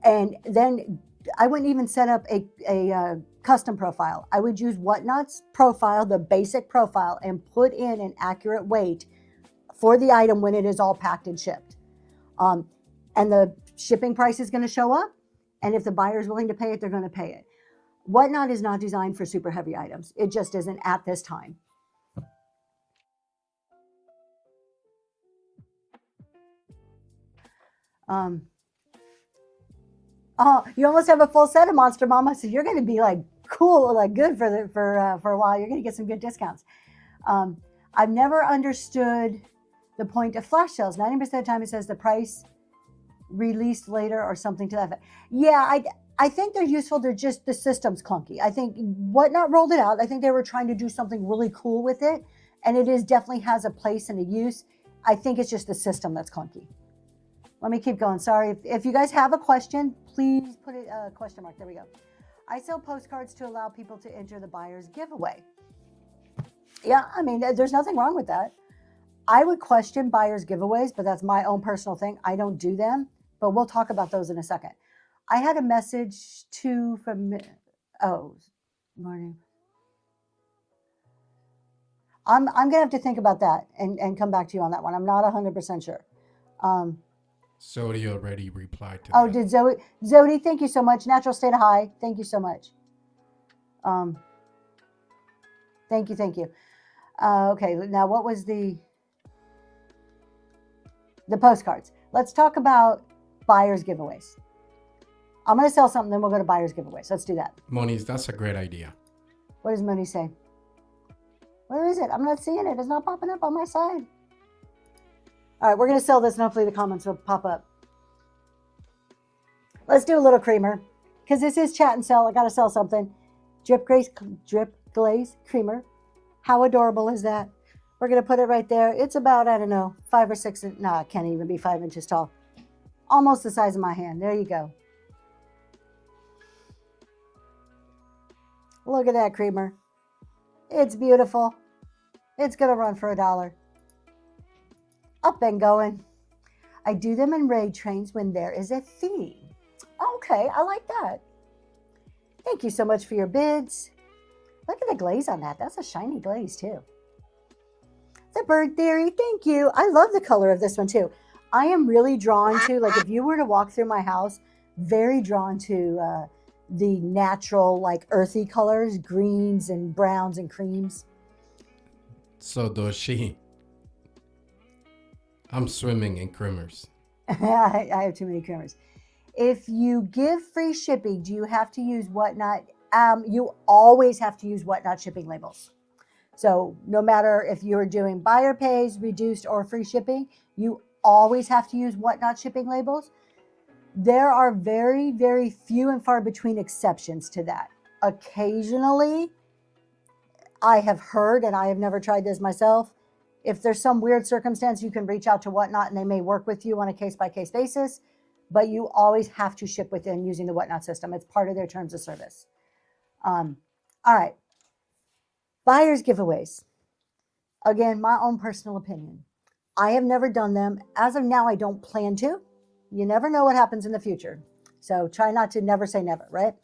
And then I wouldn't even set up a custom profile. I would use Whatnot's profile, the basic profile, and put in an accurate weight for the item when it is all packed and shipped. And the shipping price is going to show up. And if the buyer is willing to pay it, they're going to pay it. Whatnot is not designed for super heavy items. It just isn't at this time. Oh, you almost have a full set of Monster Mama, so you're going to be like cool, like good for a while. You're going to get some good discounts. I've never understood the point of flash sales. 90% of the time it says the price released later or something to that effect. Yeah, I think they're useful. They're just, the system's clunky. I think Whatnot rolled it out. I think they were trying to do something really cool with it, and it definitely has a place and a use. I think it's just the system that's clunky. Let me keep going. Sorry. If you guys have a question, please put a question mark. There we go. I sell postcards to allow people to enter the buyer's giveaway. Yeah, I mean, there's nothing wrong with that. I would question buyer's giveaways, but that's my own personal thing. I don't do them, but we'll talk about those in a second. I had a message morning. I'm going to have to think about that and come back to you on that one. I'm not 100% sure. Zodi already replied to Oh, that. did Zoe? Zodi, thank you so much. Natural State of High, thank you so much. Thank you. Okay, now what was the... the postcards. Let's talk about buyer's giveaways. I'm going to sell something, then we'll go to buyer's giveaways. Let's do that. Moniz, that's a great idea. What does Moni say? Where is it? I'm not seeing it. It's not popping up on my side. All right, we're going to sell this and hopefully the comments will pop up. Let's do a little creamer because this is chat and sell. I got to sell something. Drip glaze creamer. How adorable is that? We're going to put it right there. It's about, I don't know, 5 or 6. No, it can't even be 5 inches tall. Almost the size of my hand. There you go. Look at that creamer. It's beautiful. It's going to run for $1. Up and going. I do them in raid trains when there is a theme. Okay, I like that. Thank you so much for your bids. Look at the glaze on that. That's a shiny glaze too. The bird theory, thank you. I love the color of this one too. I am really drawn to, like if you were to walk through my house, very drawn to the natural, like earthy colors, greens and browns and creams. So does she. I'm swimming in creamers. I have too many creamers. If you give free shipping, do you have to use Whatnot? You always have to use Whatnot shipping labels. So no matter if you're doing buyer pays, reduced, or free shipping, you always have to use Whatnot shipping labels. There are very, very few and far between exceptions to that. Occasionally, I have heard, and I have never tried this myself, if there's some weird circumstance, you can reach out to Whatnot and they may work with you on a case-by-case basis, but you always have to ship within using the Whatnot system. It's part of their terms of service. All right. Buyer's giveaways. Again, my own personal opinion. I have never done them. As of now, I don't plan to. You never know what happens in the future. So try not to never say never, right?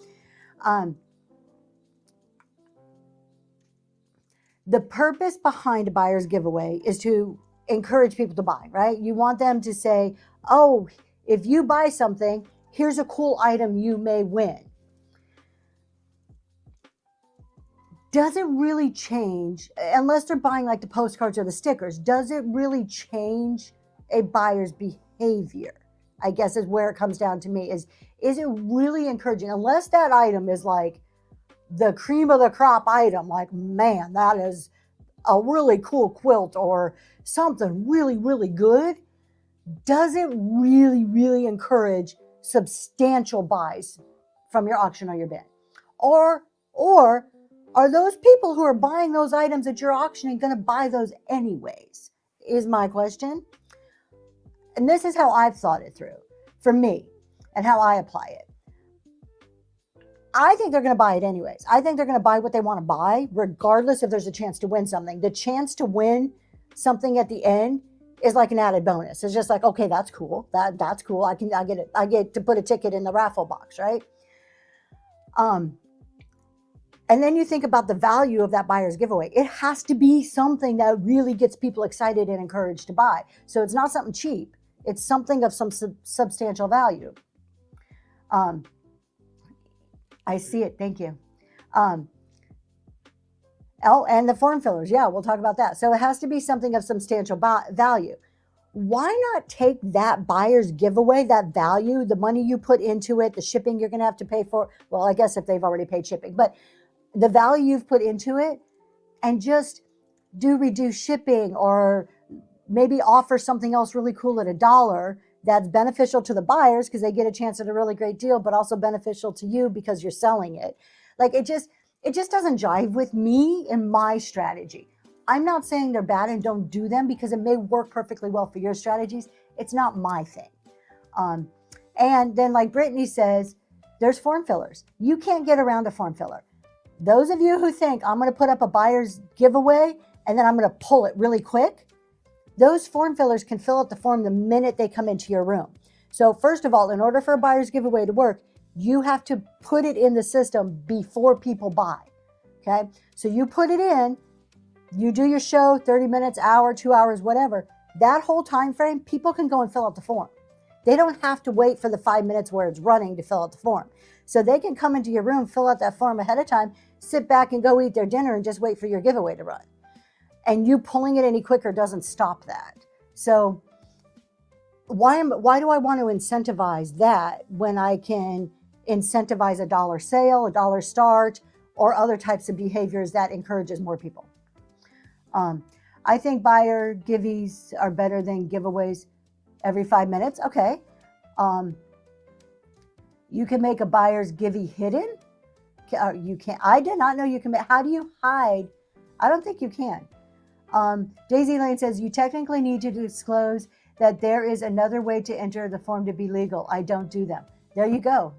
The purpose behind a buyer's giveaway is to encourage people to buy, right? You want them to say, oh, if you buy something, here's a cool item you may win. Does it really change, unless they're buying like the postcards or the stickers, does it really change a buyer's behavior? I guess is where it comes down to me. Is it really encouraging? Unless that item is like the cream of the crop item, like, man, that is a really cool quilt or something really, really good. Does it really, really encourage substantial buys from your auction or your bid? Or are those people who are buying those items that you're auctioning going to buy those anyways? Is my question. And this is how I've thought it through for me and how I apply it. I think they're going to buy it anyways. I think they're going to buy what they want to buy, regardless if there's a chance to win something. The chance to win something at the end is like an added bonus. It's just like, okay, that's cool. That's cool. I get to put a ticket in the raffle box, right? And then you think about the value of that buyer's giveaway. It has to be something that really gets people excited and encouraged to buy. So it's not something cheap. It's something of some substantial value. I see it. Thank you. And the form fillers. Yeah, we'll talk about that. So it has to be something of substantial value. Why not take that buyer's giveaway, that value, the money you put into it, the shipping you're going to have to pay for? Well, I guess if they've already paid shipping, but the value you've put into it, and just do reduced shipping, or maybe offer something else really cool at $1 that's beneficial to the buyers because they get a chance at a really great deal, but also beneficial to you because you're selling it. Like it just doesn't jive with me and my strategy. I'm not saying they're bad and don't do them, because it may work perfectly well for your strategies. It's not my thing. And then, like Brittany says, there's form fillers. You can't get around a form filler. Those of you who think I'm going to put up a buyer's giveaway and then I'm going to pull it really quick, those form fillers can fill out the form the minute they come into your room. So first of all, in order for a buyer's giveaway to work, you have to put it in the system before people buy. Okay. So you put it in, you do your show, 30 minutes, hour, 2 hours, whatever. That whole time frame, people can go and fill out the form. They don't have to wait for the 5 minutes where it's running to fill out the form. So they can come into your room, fill out that form ahead of time, sit back and go eat their dinner and just wait for your giveaway to run. And you pulling it any quicker doesn't stop that. So why do I want to incentivize that when I can incentivize a dollar sale, a dollar start, or other types of behaviors that encourages more people? I think buyer giveaways are better than giveaways every 5 minutes. Okay. You can make a buyer's givey hidden. You can't. I did not know you can. How do you hide? I don't think you can. Daisy Lane says you technically need to disclose that there is another way to enter the form to be legal. I don't do them. There you go.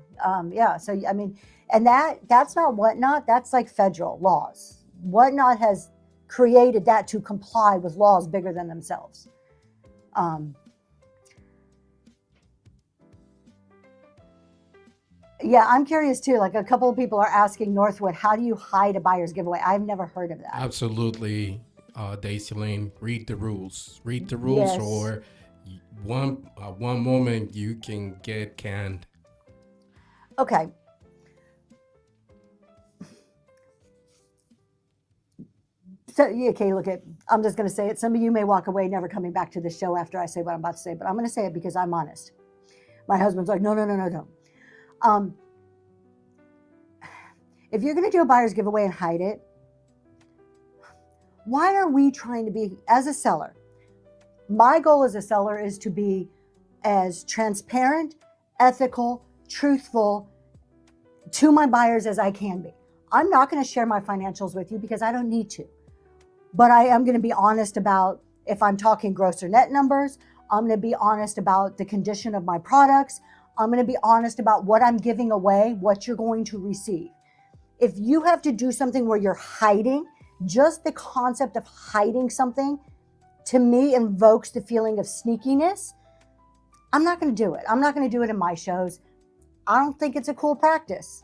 Yeah. So I mean, and that's not Whatnot. That's like federal laws. Whatnot has created that to comply with laws bigger than themselves. Yeah, I'm curious too. Like a couple of people are asking Northwood, how do you hide a buyer's giveaway? I've never heard of that. Absolutely, Daisy Lane. Read the rules. Read the rules, Yes. or one moment you can get canned. Okay. So, okay, look at, I'm just going to say it. Some of you may walk away never coming back to the show after I say what I'm about to say, but I'm going to say it because I'm honest. My husband's like, no. If you're going to do a buyer's giveaway and hide it, why are we trying to be, as a seller? My goal as a seller is to be as transparent, ethical, truthful to my buyers as I can be. I'm not going to share my financials with you because I don't need to. But I am going to be honest about if I'm talking gross or net numbers. I'm going to be honest about the condition of my products. I'm going to be honest about what I'm giving away, what you're going to receive. If you have to do something where you're hiding, just the concept of hiding something, to me, invokes the feeling of sneakiness. I'm not going to do it. I'm not going to do it in my shows. I don't think it's a cool practice.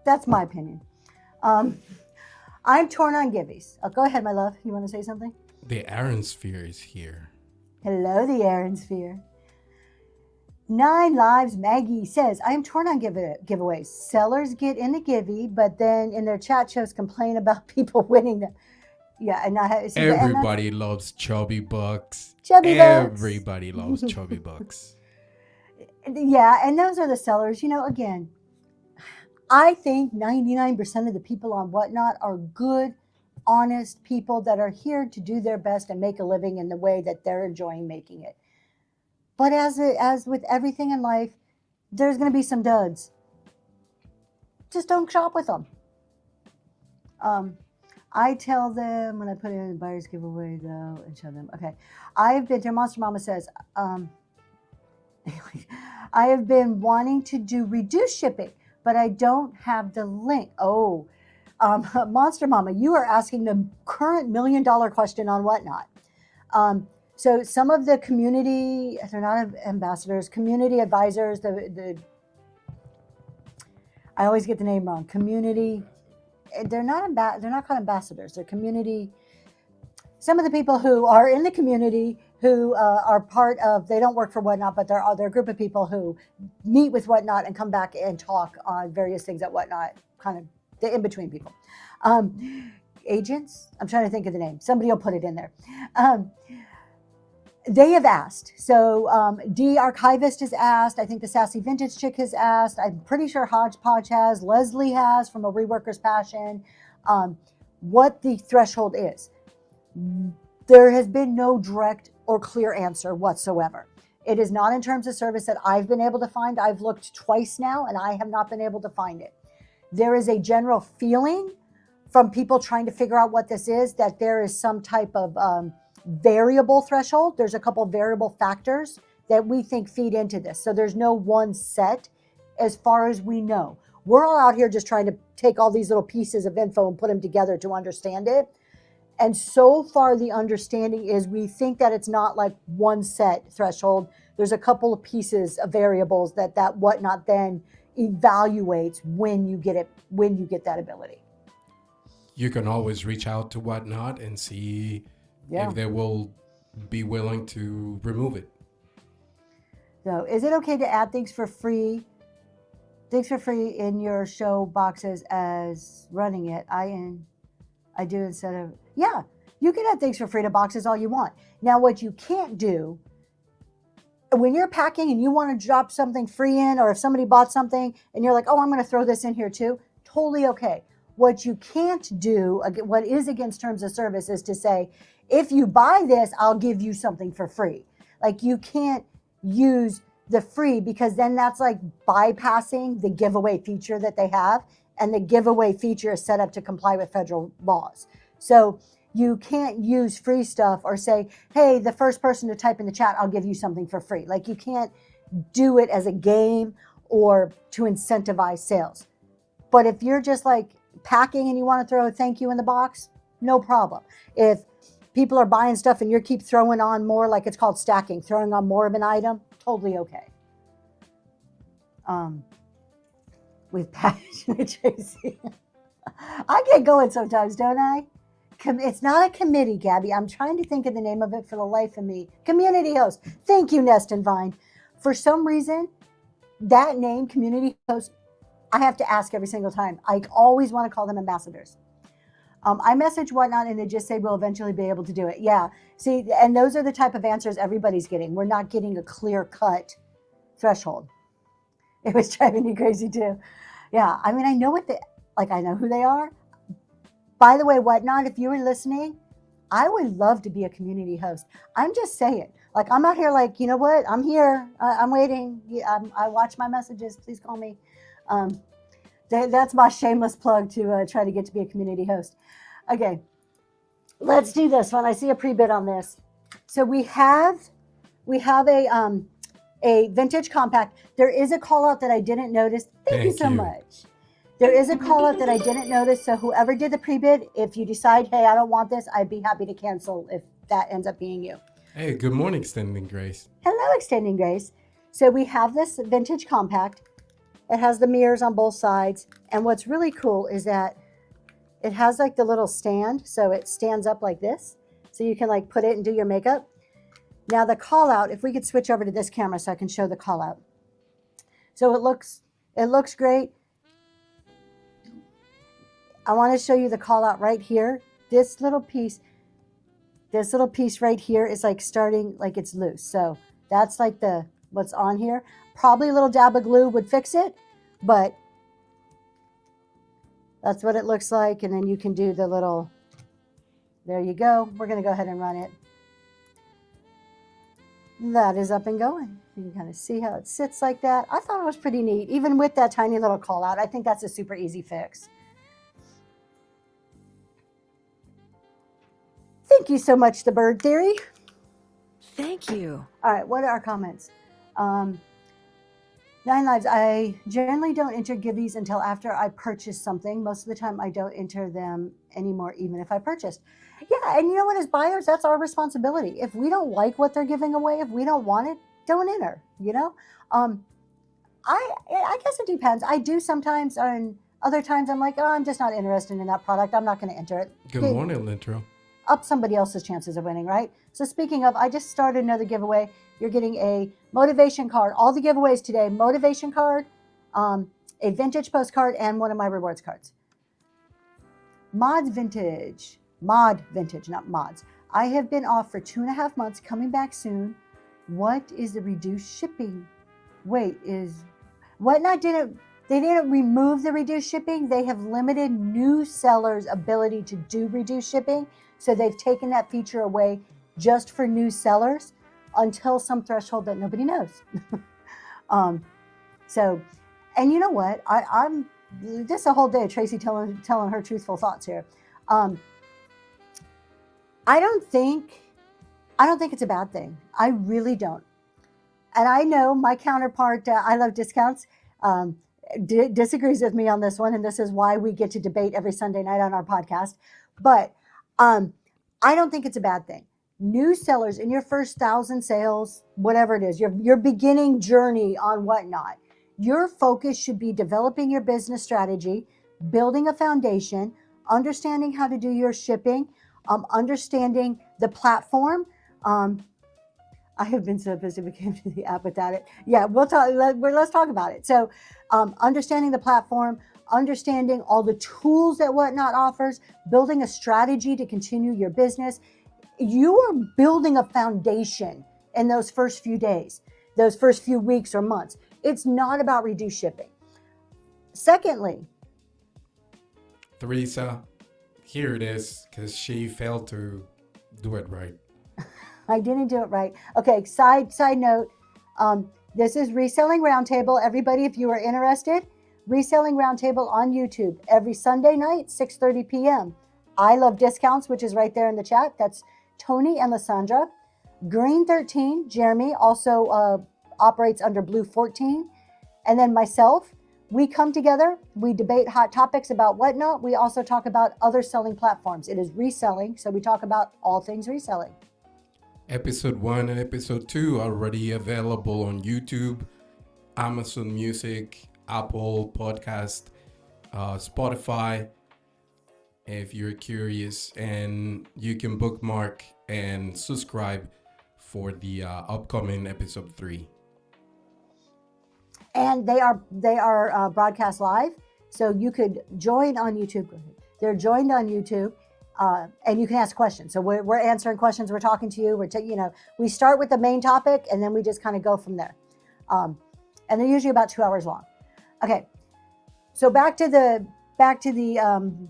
That's my opinion. I'm torn on giveies. Go ahead, my love. You want to say something? The Aaron Sphere is here. Hello, the Aaron Sphere. 9 Lives Maggie says, I am torn on giveaways. Sellers get in the givey, but then in their chat shows complain about people winning them. Yeah, and everybody loves chubby bucks. Everybody loves chubby bucks. Yeah, and those are the sellers. You know, again, I think 99% of the people on Whatnot are good, honest people that are here to do their best and make a living in the way that they're enjoying making it. But as with everything in life, there's going to be some duds. Just don't shop with them. I tell them when I put it in the buyer's giveaway, though, and show them. Okay. I've been to, Monster Mama says, anyway, I have been wanting to do reduced shipping, but I don't have the link. Oh, Monster Mama, you are asking the current $1 million question on Whatnot. So some of the community, they're not ambassadors, community advisors, I always get the name wrong. Community, they're not called ambassadors. They're community. Some of the people who are in the community who are part of, they don't work for Whatnot, but they're a group of people who meet with Whatnot and come back and talk on various things at Whatnot, kind of the in-between people. Agents? I'm trying to think of the name. Somebody will put it in there. They have asked. So D Archivist has asked. I think the Sassy Vintage Chick has asked. I'm pretty sure Hodgepodge has. Leslie has from A Reworker's Passion. What the threshold is. There has been no direct or clear answer whatsoever. It is not in terms of service that I've been able to find. I've looked twice now and I have not been able to find it. There is a general feeling from people trying to figure out what this is, that there is some type of variable threshold. There's a couple variable factors that we think feed into this. So there's no one set as far as we know. We're all out here just trying to take all these little pieces of info and put them together to understand it. And so far the understanding is we think that it's not like one set threshold. There's a couple of pieces of variables that Whatnot then evaluates when you get it, when you get that ability. You can always reach out to Whatnot and see if they will be willing to remove it. So is it okay to add things for free in your show boxes as running it? I do instead of, yeah, you can add things for free to boxes all you want. Now, what you can't do when you're packing and you want to drop something free in, or if somebody bought something and you're like, oh, I'm going to throw this in here too, totally okay. What you can't do, what is against terms of service, is to say, if you buy this, I'll give you something for free. Like, you can't use the free, because then that's like bypassing the giveaway feature that they have. And the giveaway feature is set up to comply with federal laws. So you can't use free stuff or say, hey, the first person to type in the chat, I'll give you something for free. Like, you can't do it as a game or to incentivize sales. But if you're just like packing and you want to throw a thank you in the box, no problem. If people are buying stuff and you keep throwing on more, like it's called stacking, throwing on more of an item, totally okay. With passionate Tracy. I get going sometimes, don't I? It's not a committee, Gabby. I'm trying to think of the name of it for the life of me. Community host. Thank you, Nest and Vine. For some reason, that name, community host, I have to ask every single time. I always want to call them ambassadors. I message Whatnot and they just say we'll eventually be able to do it. Yeah. See, and those are the type of answers everybody's getting. We're not getting a clear-cut threshold. It was driving me crazy too. Yeah. I mean, I know I know who they are. By the way, Whatnot, if you were listening, I would love to be a community host. I'm just saying. Like, I'm out here like, you know what? I'm here. I'm waiting. I watch my messages. Please call me. That's my shameless plug to try to get to be a community host. Okay, let's do this one. I see a pre-bid on this. So we have a vintage compact. There is a call out that I didn't notice. Thank you so much. There is a call out that I didn't notice. So whoever did the pre-bid, if you decide, hey, I don't want this, I'd be happy to cancel if that ends up being you. Hey, good morning, Extending Grace. Hello, Extending Grace. So we have this vintage compact. It has the mirrors on both sides. And what's really cool is that it has like the little stand. So it stands up like this. So you can like put it and do your makeup. Now the call out, if we could switch over to this camera so I can show the call out. So it looks great. I want to show you the call out right here. This little piece right here is like starting, like it's loose. So that's like what's on here. Probably a little dab of glue would fix it, but that's what it looks like. And then you can do the little, there you go. We're going to go ahead and run it. That is up and going. You can kind of see how it sits like that. I thought it was pretty neat, even with that tiny little call out. I think that's a super easy fix. Thank you so much, The Bird Theory. Thank you. All right, what are our comments? 9 Lives. I generally don't enter giveaways until after I purchase something. Most of the time, I don't enter them anymore, even if I purchased. Yeah, and you know what? As buyers, that's our responsibility. If we don't like what they're giving away, if we don't want it, don't enter. You know, I guess it depends. I do sometimes, and other times I'm like, oh, I'm just not interested in that product. I'm not going to enter it. Good morning, Lintro. Up somebody else's chances of winning, right? So speaking of, I just started another giveaway. You're getting a motivation card. All the giveaways today, motivation card, a vintage postcard, and one of my rewards cards. Mod Vintage, not mods. I have been off for 2.5 months, coming back soon. What is the reduced shipping? Wait, Whatnot they didn't remove the reduced shipping. They have limited new sellers' ability to do reduced shipping. So they've taken that feature away just for new sellers until some threshold that nobody knows. And you know what? I'm this a whole day of Tracy telling her truthful thoughts here. I don't think it's a bad thing. I really don't. And I know my counterpart, I Love Discounts, disagrees with me on this one, and this is why we get to debate every Sunday night on our podcast. But I don't think it's a bad thing. New sellers in your first 1,000 sales, whatever it is, your beginning journey on Whatnot, your focus should be developing your business strategy, building a foundation, understanding how to do your shipping, understanding the platform. I have been so busy we came to the app without it. Yeah, let's talk about it. So understanding the platform, understanding all the tools that Whatnot offers, building a strategy to continue your business. You are building a foundation in those first few days. those first few weeks or months. It's not about reduced shipping. Secondly, Teresa, here it is, because she failed to do it right. I didn't do it right. Okay, side note, this is Reselling Roundtable. Everybody, if you are interested, Reselling Roundtable on YouTube every Sunday night, 6:30 p.m. I Love Discounts, which is right there in the chat. That's Tony and Lysandra. Green 13, Jeremy, also operates under Blue 14. And then myself, we come together, we debate hot topics about Whatnot. We also talk about other selling platforms. It is reselling, so we talk about all things reselling. Episode 1 and episode 2 already available on YouTube, Amazon Music, Apple Podcast, Spotify, if you're curious, and you can bookmark and subscribe for the upcoming episode 3. And they are broadcast live, so you could join on YouTube. They're joined on YouTube, and you can ask questions. So we're answering questions. We're talking to you. We start with the main topic, and then we just kind of go from there. And they're usually about 2 hours long. Okay, so back to the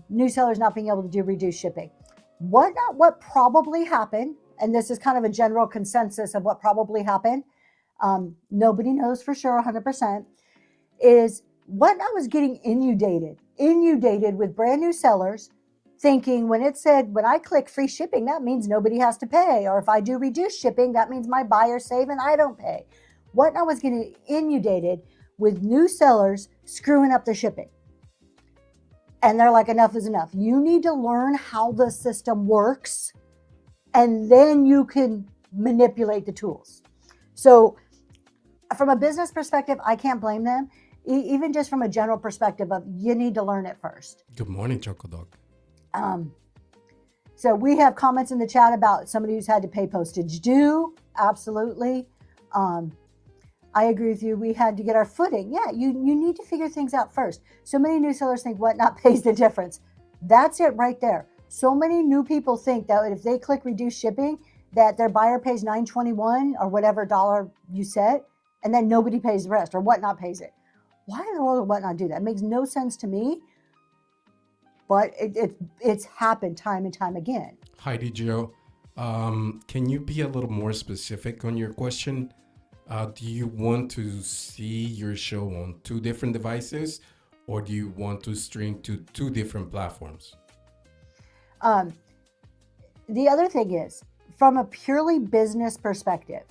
new sellers not being able to do reduced shipping. What probably happened, and this is kind of a general consensus of what probably happened. Nobody knows for sure 100%, is Whatnot was getting inundated with brand new sellers, thinking when it said, when I click free shipping, that means nobody has to pay. Or if I do reduced shipping, that means my buyers save and I don't pay. Whatnot was getting inundated with new sellers screwing up the shipping. And they're like, enough is enough. You need to learn how the system works, and then you can manipulate the tools. So from a business perspective, I can't blame them. Even just from a general perspective of you need to learn it first. Good morning, Choco Dog. So we have comments in the chat about somebody who's had to pay postage due. Absolutely. I agree with you. We had to get our footing. Yeah, you need to figure things out first. So many new sellers think Whatnot pays the difference. That's it right there. So many new people think that if they click reduce shipping, that their buyer pays $9.21 or whatever dollar you set, and then nobody pays the rest, or Whatnot pays it. Why in the world would Whatnot do that? It makes no sense to me, but it's happened time and time again. Heidi Joe, can you be a little more specific on your question? Do you want to see your show on 2 different devices, or do you want to stream to 2 different platforms? The other thing is, from a purely business perspective,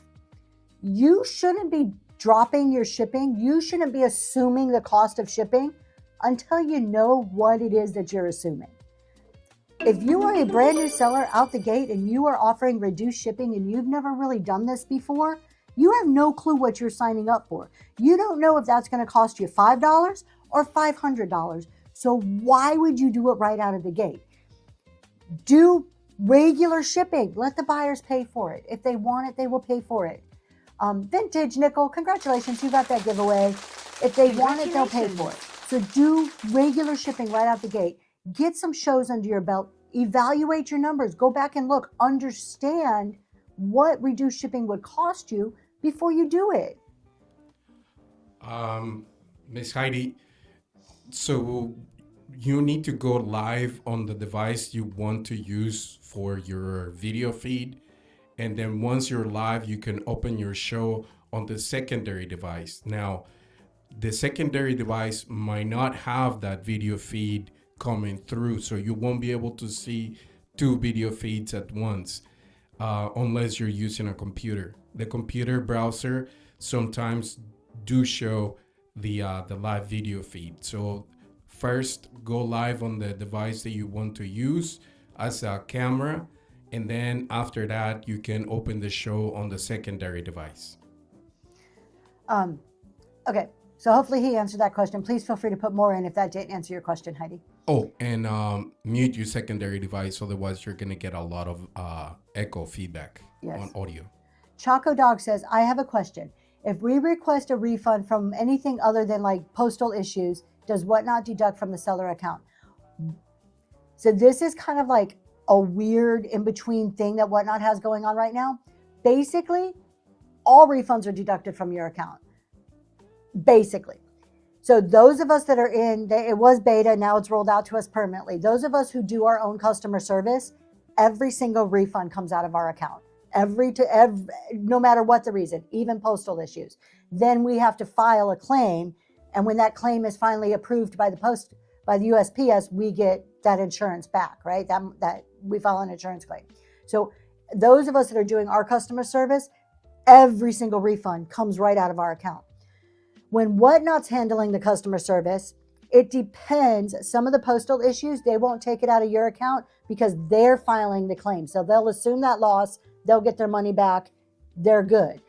you shouldn't be dropping your shipping. You shouldn't be assuming the cost of shipping until you know what it is that you're assuming. If you are a brand new seller out the gate and you are offering reduced shipping and you've never really done this before, you have no clue what you're signing up for. You don't know if that's going to cost you $5 or $500. So why would you do it right out of the gate? Do regular shipping. Let the buyers pay for it. If they want it, they will pay for it. Vintage Nickel, congratulations, you got that giveaway. If they want it, they'll pay for it. So do regular shipping right out the gate. Get some shows under your belt. Evaluate your numbers. Go back and look. Understand what reduced shipping would cost you before you do it. Miss Heidi, so you need to go live on the device you want to use for your video feed. And then once you're live, you can open your show on the secondary device. Now, the secondary device might not have that video feed coming through, so you won't be able to see 2 video feeds at once unless you're using a computer. The computer browser sometimes do show the live video feed. So first, go live on the device that you want to use as a camera, and then after that, you can open the show on the secondary device. Okay, so hopefully he answered that question. Please feel free to put more in if that didn't answer your question, Heidi. Oh, and mute your secondary device, otherwise you're going to get a lot of echo feedback on audio. Choco Dog says, I have a question. If we request a refund from anything other than like postal issues, does Whatnot deduct from the seller account? So this is kind of like a weird in-between thing that Whatnot has going on right now. Basically, all refunds are deducted from your account, basically. So those of us that are it was beta, now it's rolled out to us permanently. Those of us who do our own customer service, every single refund comes out of our account. No matter what the reason, even postal issues. Then we have to file a claim, and when that claim is finally approved by the USPS, we get that insurance back, right? That we file an insurance claim. So those of us that are doing our customer service, every single refund comes right out of our account. When Whatnot's handling the customer service, it depends. Some of the postal issues, they won't take it out of your account because they're filing the claim. So they'll assume that loss, they'll get their money back, they're good.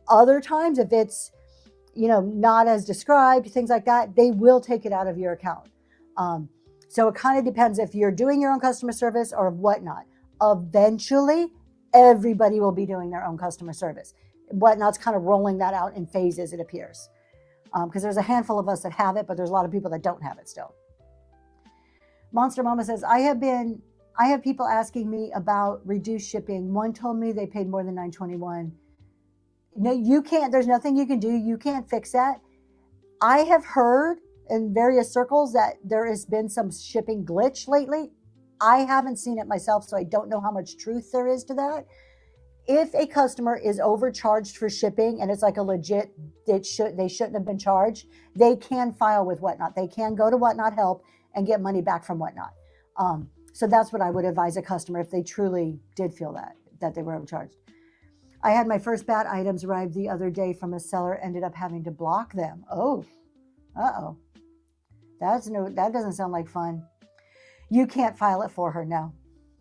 Other times, if it's not as described, things like that, they will take it out of your account. So it kind of depends if you're doing your own customer service or Whatnot. Eventually, everybody will be doing their own customer service. Whatnot's kind of rolling that out in phases, it appears. Because there's a handful of us that have it, but there's a lot of people that don't have it still. Monster Mama says, I have people asking me about reduced shipping. One told me they paid more than $9.21. No, you can't. There's nothing you can do. You can't fix that. I have heard in various circles that there has been some shipping glitch lately. I haven't seen it myself, so I don't know how much truth there is to that. If a customer is overcharged for shipping and it's like a legit, they shouldn't have been charged, they can file with Whatnot. They can go to Whatnot Help and get money back from Whatnot. So that's what I would advise a customer if they truly did feel that they were overcharged. I had my first bad items arrive the other day from a seller, ended up having to block them. Oh, that doesn't sound like fun. You can't file it for her, no.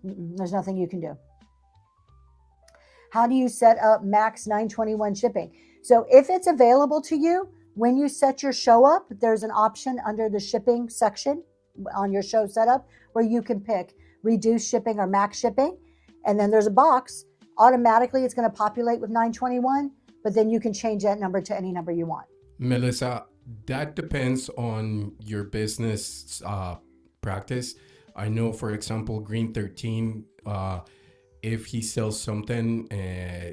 There's nothing you can do. How do you set up max 921 shipping? So if it's available to you, when you set your show up, there's an option under the shipping section on your show setup where you can pick reduce shipping or max shipping. And then there's a box. Automatically, it's going to populate with 921, but then you can change that number to any number you want. Melissa, that depends on your business practice. I know, for example, Green 13, if he sells something,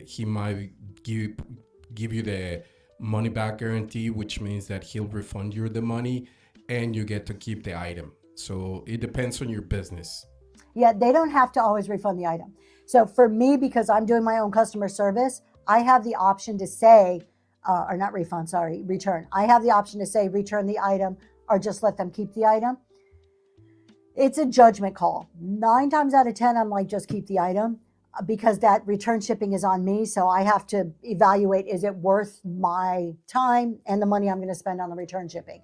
he might give you the money back guarantee, which means that he'll refund you the money and you get to keep the item. So it depends on your business. Yeah, they don't have to always refund the item. So for me, because I'm doing my own customer service, I have the option to say, or not refund, sorry, return. I have the option to say return the item or just let them keep the item. It's a judgment call. 9 times out of 10, I'm like, just keep the item because that return shipping is on me. So I have to evaluate, is it worth my time and the money I'm going to spend on the return shipping?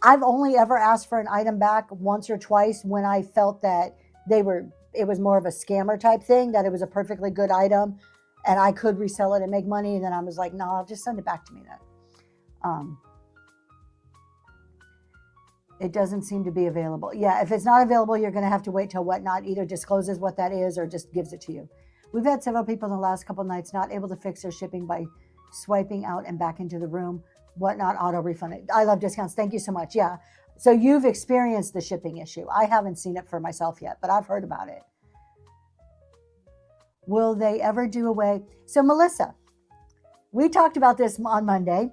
I've only ever asked for an item back once or twice when I felt that it was more of a scammer type thing, that it was a perfectly good item and I could resell it and make money. And then I was like, no, I'll just send it back to me then. It doesn't seem to be available. Yeah, if it's not available, you're going to have to wait till Whatnot either discloses what that is or just gives it to you. We've had several people in the last couple of nights not able to fix their shipping by swiping out and back into the room. Whatnot auto refund it. I love discounts. Thank you so much. Yeah. So you've experienced the shipping issue. I haven't seen it for myself yet, but I've heard about it. Will they ever do away? So Melissa, we talked about this on Monday.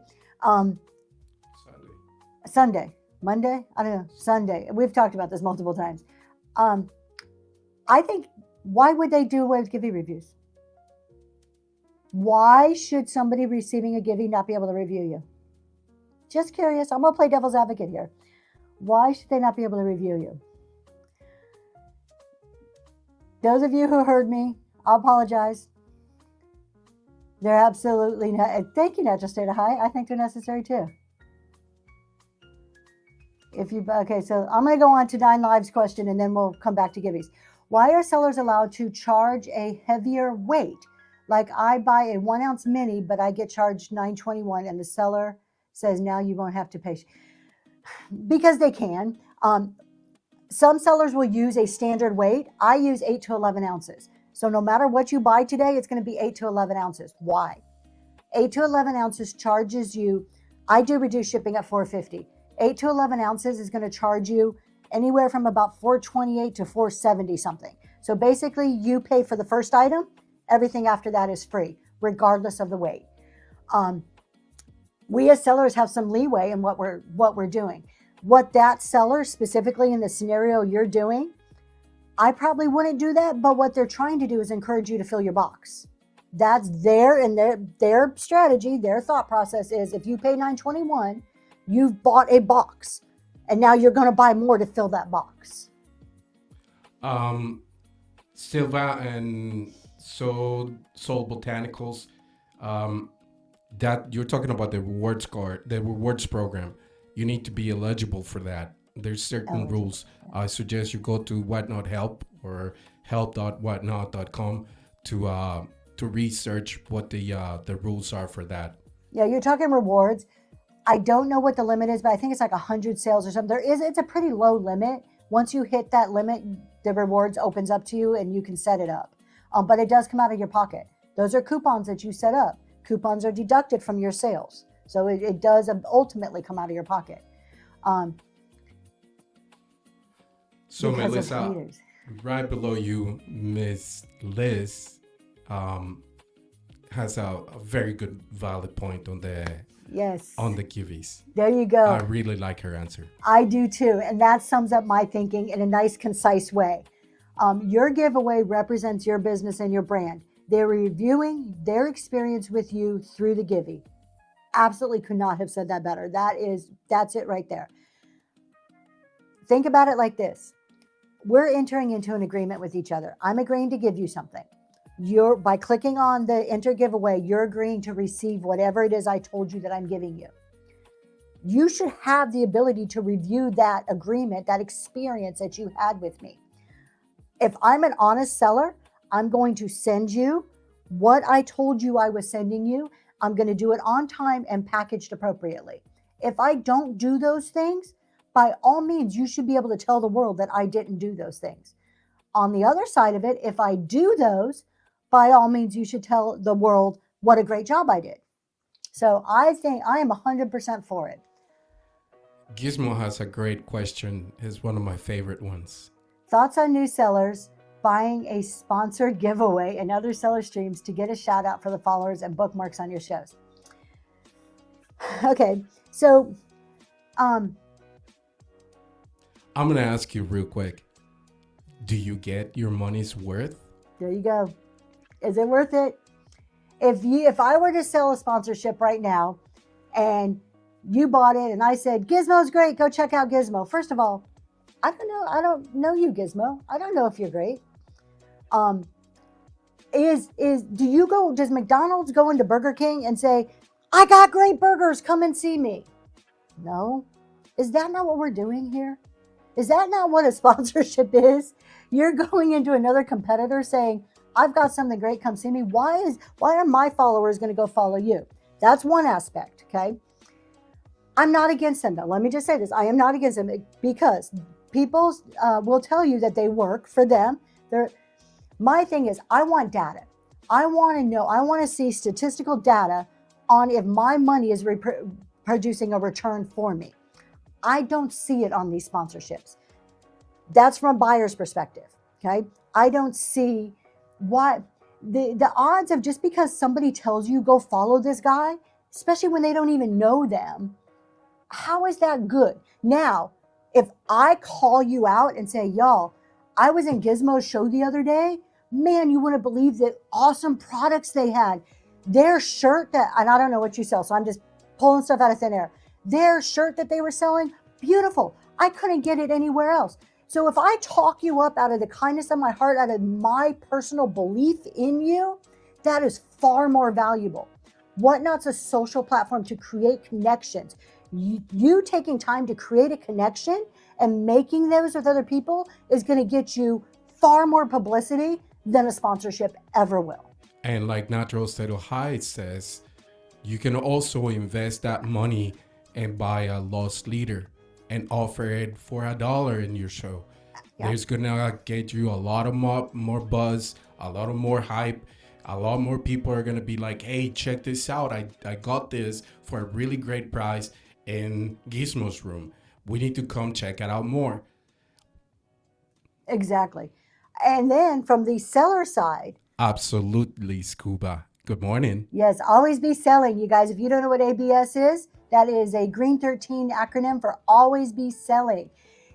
Sunday. Monday? I don't know. Sunday. We've talked about this multiple times. I think, why would they do away with Givey reviews? Why should somebody receiving a Givey not be able to review you? Just curious. I'm going to play devil's advocate here. Why should they not be able to review you? Those of you who heard me, I apologize. They're absolutely not. Thank you, Natural State of High. I think they're necessary too. Okay, so I'm going to go on to 9 Lives question and then we'll come back to Giveys. Why are sellers allowed to charge a heavier weight? Like I buy a 1 ounce mini, but I get charged $9.21 and the seller says now you won't have to pay. Because they can. Some sellers will use a standard weight. I use 8 to 11 ounces. So no matter what you buy today, it's going to be 8 to 11 ounces. Why? 8 to 11 ounces charges you. I do reduce shipping at $4.50. 8 to 11 ounces is going to charge you anywhere from about $4.28 to $4.70 something. So basically you pay for the first item Everything after that is free, regardless of the weight. We as sellers have some leeway in what we're doing. What that seller specifically in the scenario you're doing, I probably wouldn't do that, but what they're trying to do is encourage you to fill your box. That's their strategy, their thought process is if you pay $9.21, you've bought a box, and now you're going to buy more to fill that box. Silva and Soul Botanicals, that you're talking about the rewards card, the rewards program. You need to be eligible for that. There's certain rules. I suggest you go to Whatnot Help or help.whatnot.com to research what the rules are for that. Yeah, you're talking rewards. I don't know what the limit is, but I think it's like 100 sales or something. It's a pretty low limit. Once you hit that limit, the rewards opens up to you and you can set it up. But it does come out of your pocket. Those are coupons that you set up. Coupons are deducted from your sales. So it does ultimately come out of your pocket. So Melissa, right below you, Miss Liz has a very good valid point on the giveaways. There you go. I really like her answer. I do too. And that sums up my thinking in a nice, concise way. Your giveaway represents your business and your brand. They're reviewing their experience with you through the givey. Absolutely could not have said that better. That's it right there. Think about it like this. We're entering into an agreement with each other. I'm agreeing to give you something. By clicking on the enter giveaway, you're agreeing to receive whatever it is I told you that I'm giving you. You should have the ability to review that agreement, that experience that you had with me. If I'm an honest seller, I'm going to send you what I told you I was sending you. I'm going to do it on time and packaged appropriately. If I don't do those things, by all means, you should be able to tell the world that I didn't do those things. On the other side of it, if I do those, by all means, you should tell the world what a great job I did. So I think I am 100% for it. Gizmo has a great question. It's one of my favorite ones. Thoughts on new sellers buying a sponsored giveaway and other seller streams to get a shout out for the followers and bookmarks on your shows. Okay, so I'm going to ask you real quick. Do you get your money's worth? There you go. Is it worth it? If I were to sell a sponsorship right now and you bought it and I said, Gizmo's great, go check out Gizmo. First of all, I don't know you, Gizmo. I don't know if you're great. Does McDonald's go into Burger King and say, I got great burgers, come and see me? No. Is that not what we're doing here? Is that not what a sponsorship is? You're going into another competitor saying, I've got something great, come see me. Why are my followers going to go follow you? That's one aspect, okay? I'm not against them though. Let me just say this. I am not against them because people will tell you that they work for them. My thing is, I want data. I want to know, I want to see statistical data on if my money is producing a return for me. I don't see it on these sponsorships. That's from a buyer's perspective, okay? I don't see why the odds of just because somebody tells you go follow this guy, especially when they don't even know them, how is that good? Now, if I call you out and say, y'all, I was in Gizmo's show the other day, man, you wouldn't believe the awesome products they had. Their shirt and I don't know what you sell, so I'm just pulling stuff out of thin air. Their shirt that they were selling, beautiful. I couldn't get it anywhere else. So if I talk you up out of the kindness of my heart, out of my personal belief in you, that is far more valuable. Whatnot's a social platform to create connections. You taking time to create a connection and making those with other people is going to get you far more publicity than a sponsorship ever will. And like Natural State of High says, you can also invest that money and buy a lost leader and offer it for $1 in your show. Yeah. There's gonna get you a lot of more buzz, a lot of more hype. A lot more people are gonna be like, hey, check this out. I got this for a really great price in Gizmo's room. We need to come check it out more. Exactly. And then from the seller side, Absolutely, Scuba. Good morning. Yes, always be selling, you guys. If you don't know what ABS is, that is a Green 13 acronym for always be selling.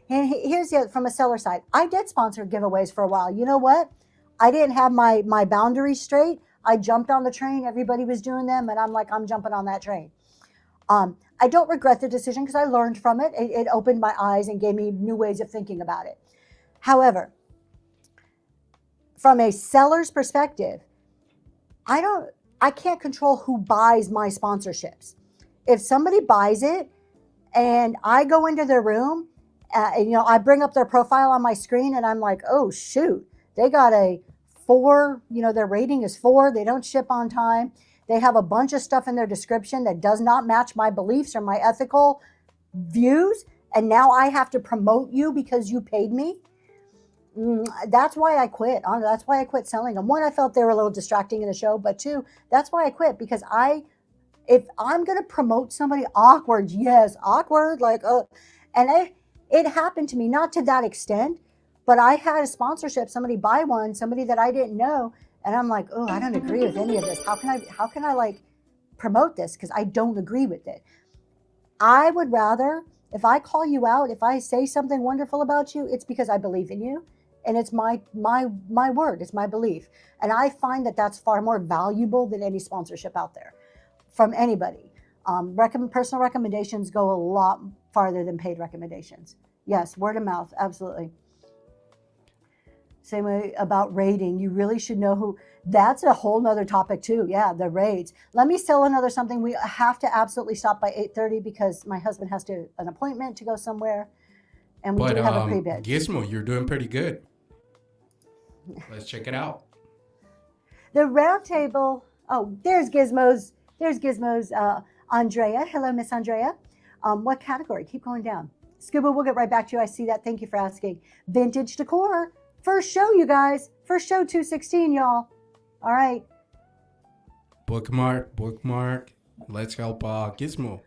And here's the from a seller side. I did sponsor giveaways for a while. You know what? I didn't have my boundaries straight. I jumped on the train. Everybody was doing them, and I'm like, I'm jumping on that train. I don't regret the decision because I learned from it. It opened my eyes and gave me new ways of thinking about it. However, from a seller's perspective, I can't control who buys my sponsorships. If somebody buys it and I go into their room, and, I bring up their profile on my screen and I'm like, oh shoot, they got a 4, their rating is 4. They don't ship on time. They have a bunch of stuff in their description that does not match my beliefs or my ethical views. And now I have to promote you because you paid me. That's why I quit. That's why I quit selling them. One, I felt they were a little distracting in the show, but 2, that's why I quit, because if I'm going to promote somebody awkward, and it happened to me, not to that extent, but I had a sponsorship, somebody buy one, somebody that I didn't know. And I'm like, oh, I don't agree with any of this. How can I like promote this? Because I don't agree with it. I would rather, if I call you out, if I say something wonderful about you, it's because I believe in you. And it's my word, it's my belief. And I find that that's far more valuable than any sponsorship out there from anybody. Personal recommendations go a lot farther than paid recommendations. Yes, word of mouth, absolutely. Same way about rating. You really should know who. That's a whole nother topic too. Yeah, the rates. Let me sell another something. We have to absolutely stop by 8:30 because my husband has an appointment to go somewhere. And we do have a pre-bid. Gizmo, you're doing pretty good. Let's check it out. The round table. Oh, there's Gizmo's. Andrea. Hello, Miss Andrea. What category? Keep going down. Scuba, we'll get right back to you. I see that. Thank you for asking. Vintage decor. First show, you guys. First show, 216, y'all. All right. Bookmark. Let's help Gizmo.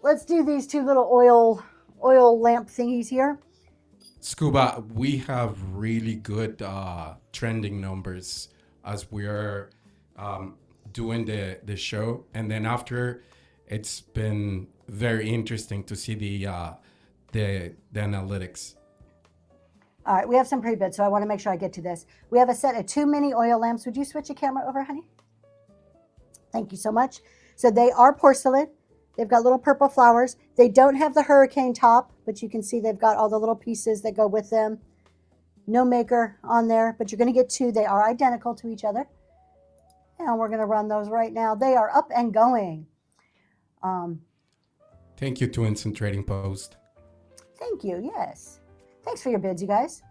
Let's do these 2 little oil lamp thingies here. Scuba, we have really good trending numbers as we're doing the show, and then after, it's been very interesting to see the analytics. All right, we have some pre-bids, so I want to make sure I get to this. We have a set of 2 mini oil lamps. Would you switch your camera over, honey? Thank you so much. So they are porcelain. They've got little purple flowers. They don't have the hurricane top, but you can see they've got all the little pieces that go with them. No maker on there, but you're going to get 2. They are identical to each other. And we're going to run those right now. They are up and going. Thank you to Instant Trading Post. Thank you, yes. Thanks for your bids, you guys.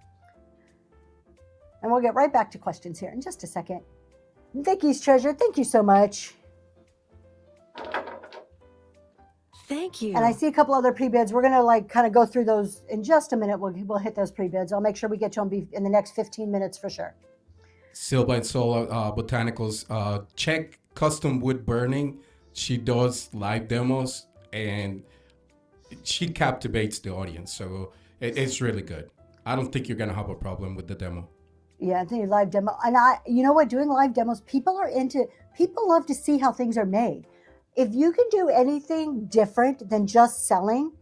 And we'll get right back to questions here in just a second. Vicky's Treasure, thank you so much. Thank you. And I see a couple other pre-bids. We're going to kind of go through those in just a minute. We'll hit those pre-bids. I'll make sure we get to them in the next 15 minutes for sure. Silva and Solar Botanicals, check Custom Wood Burning. She does live demos and she captivates the audience. So it's really good. I don't think you're going to have a problem with the demo. Yeah, I think live demo. And you know what, doing live demos, people love to see how things are made. If you can do anything different than just selling,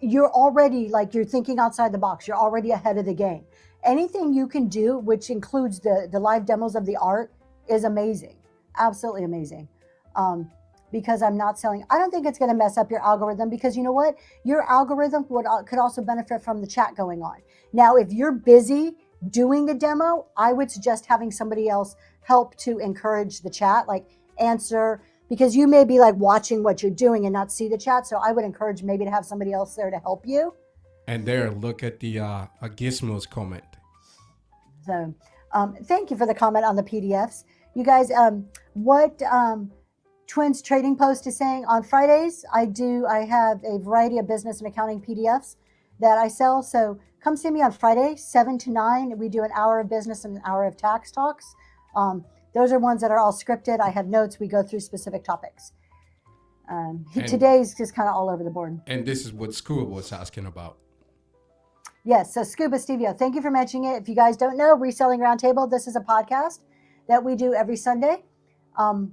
you're already you're thinking outside the box. You're already ahead of the game. Anything you can do, which includes the live demos of the art, is amazing. Absolutely amazing. Because I'm not selling. I don't think it's going to mess up your algorithm because you know what? Your algorithm could also benefit from the chat going on. Now, if you're busy doing the demo, I would suggest having somebody else help to encourage the chat, answer, because you may be watching what you're doing and not see the chat. So I would encourage maybe to have somebody else there to help you. And there, look at the Gizmo's comment. So thank you for the comment on the PDFs. You guys, what Twins Trading Post is saying on Fridays, I have a variety of business and accounting PDFs that I sell. So come see me on Friday, 7 to 9. We do an hour of business and an hour of tax talks. Those are ones that are all scripted. I have notes. We go through specific topics. Today's just kind of all over the board. And this is what Scuba was asking about. Yes, so Scuba Stevio, thank you for mentioning it. If you guys don't know, Reselling Roundtable, this is a podcast that we do every Sunday.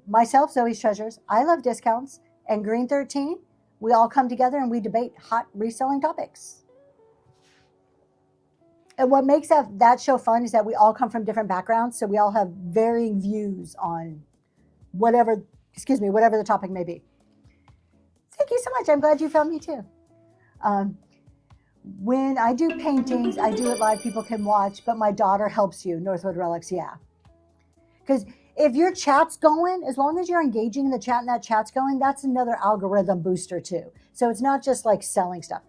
Myself, Zoe's Treasures, I Love Discounts, and Green 13, we all come together and we debate hot reselling topics. And what makes that show fun is that we all come from different backgrounds, so we all have varying views on whatever the topic may be. Thank you so much. I'm glad you found me too. When I do paintings, I do it live, people can watch, but my daughter helps you, Northwood Relics, yeah. Because if your chat's going, as long as you're engaging in the chat and that chat's going, that's another algorithm booster too. So it's not just like selling stuff.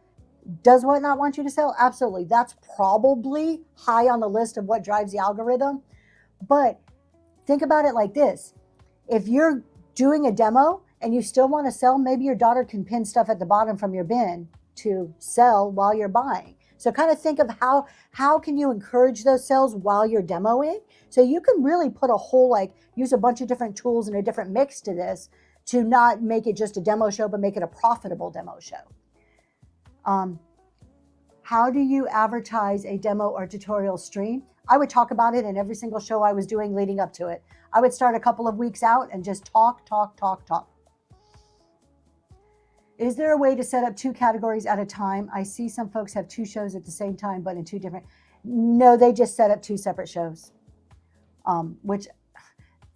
Does Whatnot want you to sell? Absolutely. That's probably high on the list of what drives the algorithm. But think about it like this. If you're doing a demo and you still want to sell, maybe your daughter can pin stuff at the bottom from your bin to sell while you're buying. So kind of think of how can you encourage those sales while you're demoing? So you can really put a whole, use a bunch of different tools and a different mix to this to not make it just a demo show, but make it a profitable demo show. How do you advertise a demo or tutorial stream? I would talk about it in every single show I was doing leading up to it. I would start a couple of weeks out and just talk. Is there a way to set up 2 categories at a time? I see some folks have 2 shows at the same time, but in 2 different. No, they just set up 2 separate shows, which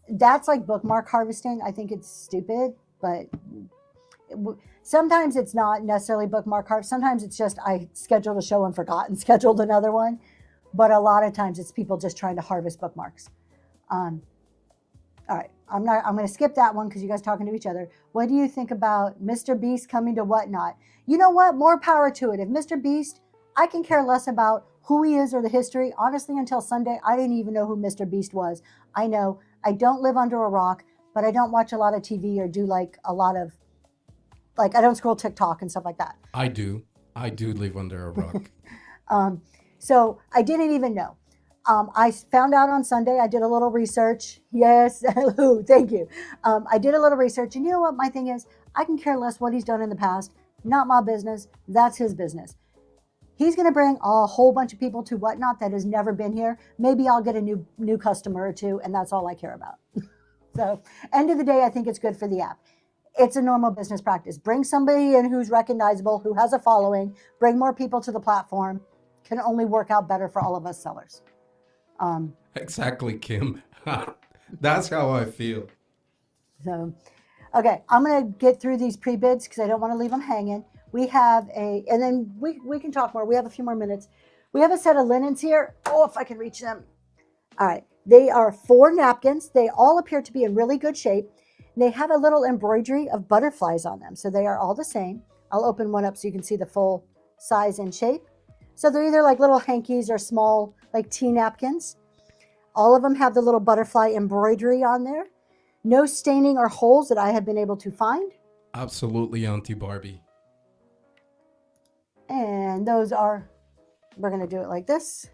that's like bookmark harvesting. I think it's stupid, but sometimes it's not necessarily bookmark harvest. Sometimes it's just I scheduled a show and forgot and scheduled another one. But a lot of times it's people just trying to harvest bookmarks. All right, I'm going to skip that one because you guys are talking to each other. What do you think about Mr. Beast coming to Whatnot? You know what? More power to it. If Mr. Beast, I can care less about who he is or the history. Honestly, until Sunday, I didn't even know who Mr. Beast was. I know I don't live under a rock, but I don't watch a lot of TV or do a lot of, I don't scroll TikTok and stuff like that. I do live under a rock. So I didn't even know. I found out on Sunday. I did a little research. Yes, thank you. I did a little research, and you know what my thing is? I can care less what he's done in the past. Not my business. That's his business. He's going to bring a whole bunch of people to Whatnot that has never been here. Maybe I'll get a new customer or 2, and that's all I care about. So, end of the day, I think it's good for the app. It's a normal business practice. Bring somebody in who's recognizable, who has a following. Bring more people to the platform. Can only work out better for all of us sellers. Exactly, Kim. That's how I feel. So, okay, I'm going to get through these pre-bids because I don't want to leave them hanging. We have and then we can talk more. We have a few more minutes. We have a set of linens here. Oh, if I can reach them. All right. They are 4 napkins. They all appear to be in really good shape. They have a little embroidery of butterflies on them. So they are all the same. I'll open one up so you can see the full size and shape. So they're either like little hankies or small tea napkins. All of them have the little butterfly embroidery on there. No staining or holes that I have been able to find. Absolutely, Auntie Barbie. And we're going to do it like this.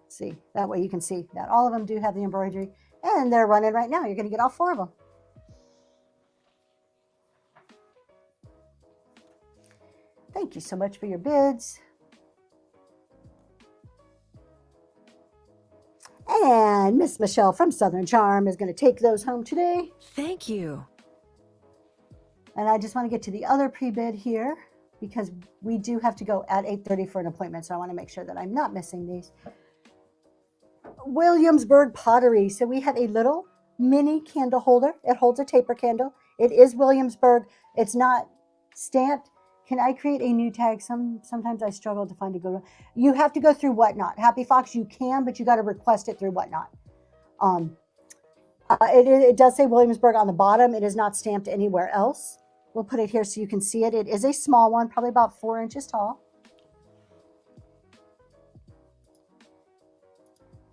See, that way you can see that all of them do have the embroidery. And they're running right now. You're going to get all 4 of them. Thank you so much for your bids. And Miss Michelle from Southern Charm is going to take those home today. Thank you. And I just want to get to the other pre-bid here because we do have to go at 8:30 for an appointment. So I want to make sure that I'm not missing these. Williamsburg Pottery. So we have a little mini candle holder. It holds a taper candle. It is Williamsburg. It's not stamped. Can I create a new tag? Sometimes I struggle to find a good one. You have to go through Whatnot. Happy Fox, you can, but you got to request it through Whatnot. It does say Williamsburg on the bottom. It is not stamped anywhere else. We'll put it here so you can see it. It is a small one, probably about 4 inches tall.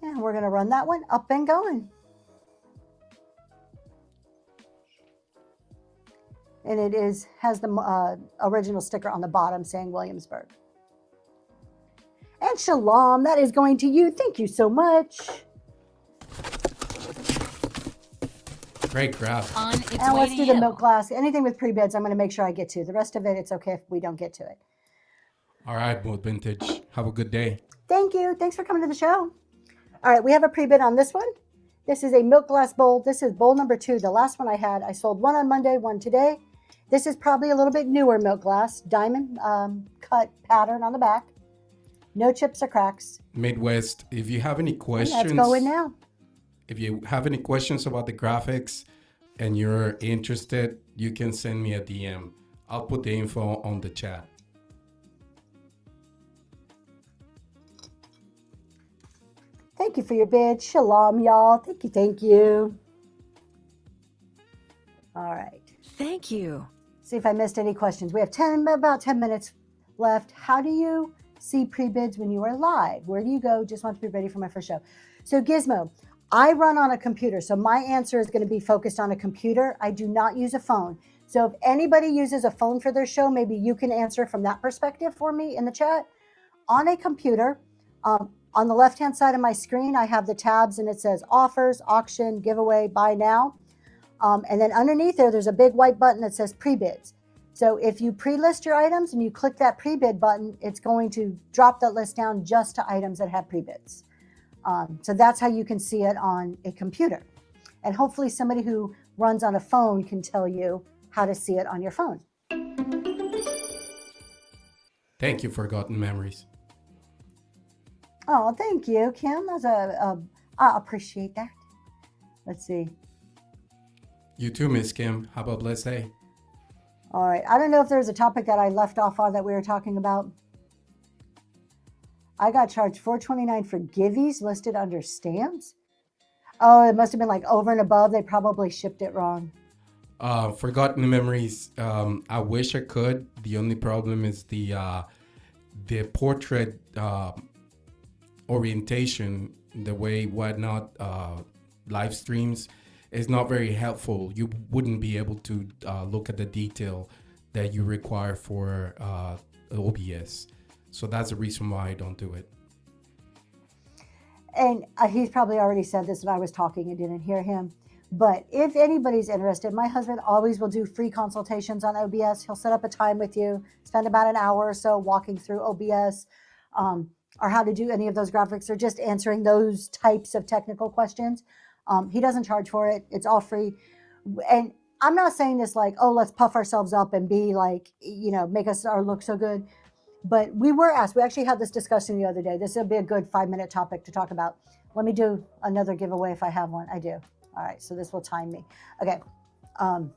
And we're going to run that one up and going. And it has the original sticker on the bottom saying Williamsburg. And Shalom, that is going to you. Thank you so much. Great craft. On its And way let's to do you. the milk glass. Anything with pre-bids, I'm going to make sure I get to. The rest of it, it's okay if we don't get to it. All right, Bold Vintage. Have a good day. Thank you. Thanks for coming to the show. All right, we have a pre-bid on this one. This is a milk glass bowl. This is bowl number 2. The last one I had, I sold one on Monday, one today. This is probably a little bit newer milk glass, diamond cut pattern on the back. No chips or cracks. Midwest, if you have any questions, Let's go in now. if you have any questions about the graphics and you're interested, you can send me a DM. I'll put the info on the chat. Thank you for your bid. Shalom, y'all. Thank you. Thank you. All right. Thank you. See if I missed any questions. We have about 10 minutes left. How do you see pre-bids when you are live? Where do you go? Just want to be ready for my first show. So Gizmo, I run on a computer. So my answer is going to be focused on a computer. I do not use a phone. So if anybody uses a phone for their show, maybe you can answer from that perspective for me in the chat. On a computer, on the left-hand side of my screen, I have the tabs and it says offers, auction, giveaway, buy now. And then underneath there's a big white button that says pre-bids. So if you pre-list your items and you click that pre-bid button, it's going to drop that list down just to items that have pre-bids. So that's how you can see it on a computer. And hopefully somebody who runs on a phone can tell you how to see it on your phone. Thank you, Forgotten Memories. Oh, thank you, Kim. That's I appreciate that. Let's see. You too, Miss Kim. Have a blessed day. All right. I don't know if there's a topic that I left off on that we were talking about. I got charged $4.29 for Givey's listed under stamps. Oh, it must have been like over and above. They probably shipped it wrong. Forgotten Memories. I wish I could. The only problem is the portrait orientation, the way Whatnot live streams is not very helpful. You wouldn't be able to look at the detail that you require for OBS. So that's the reason why I don't do it. And he's probably already said this when I was talking and didn't hear him. But if anybody's interested, my husband always will do free consultations on OBS. He'll set up a time with you, spend about an hour or so walking through OBS or how to do any of those graphics or just answering those types of technical questions. He doesn't charge for it. It's all free. And I'm not saying this like, oh, let's puff ourselves up and be like, make us look so good. But we were asked, we actually had this discussion the other day. This would be a good 5-minute topic to talk about. Let me do another giveaway if I have one. I do. All right, so this will time me. Okay. I'll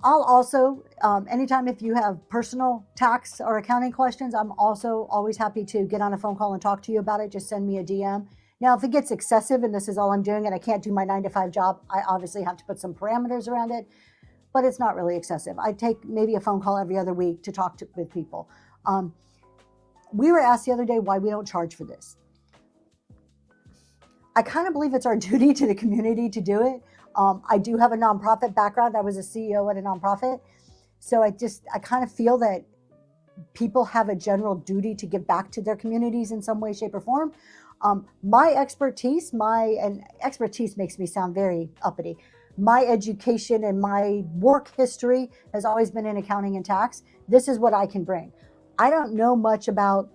also, anytime if you have personal tax or accounting questions, I'm also always happy to get on a phone call and talk to you about it. Just send me a DM. Now, if it gets excessive and this is all I'm doing and I can't do my 9-to-5 job, I obviously have to put some parameters around it, but it's not really excessive. I take maybe a phone call every other week to talk with people. We were asked the other day why we don't charge for this. I kind of believe it's our duty to the community to do it. I do have a nonprofit background. I was a CEO at a nonprofit. So I kind of feel that people have a general duty to give back to their communities in some way, shape, or form. My expertise makes me sound very uppity. My education and my work history has always been in accounting and tax. This is what I can bring. I don't know much about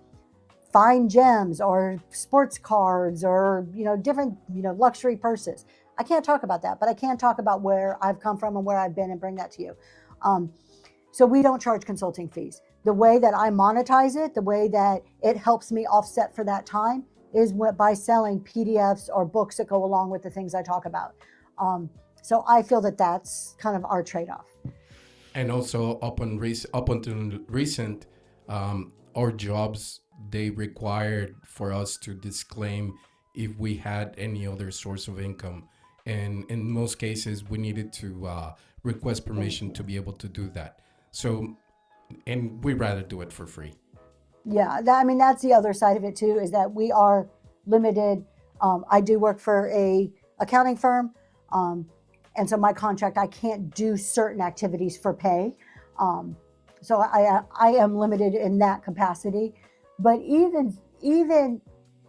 fine gems or sports cards or, different, luxury purses. I can't talk about that, but I can talk about where I've come from and where I've been and bring that to you. So we don't charge consulting fees. The way that I monetize it, the way that it helps me offset for that time is by selling PDFs or books that go along with the things I talk about. So I feel that that's kind of our trade-off. And also up until recent, our jobs, they required for us to disclaim if we had any other source of income. And in most cases, we needed to request permission to be able to do that. So, and we'd rather do it for free. Yeah, that's the other side of it too, is that we are limited. I do work for a accounting firm. And so my contract, I can't do certain activities for pay. So I am limited in that capacity. But even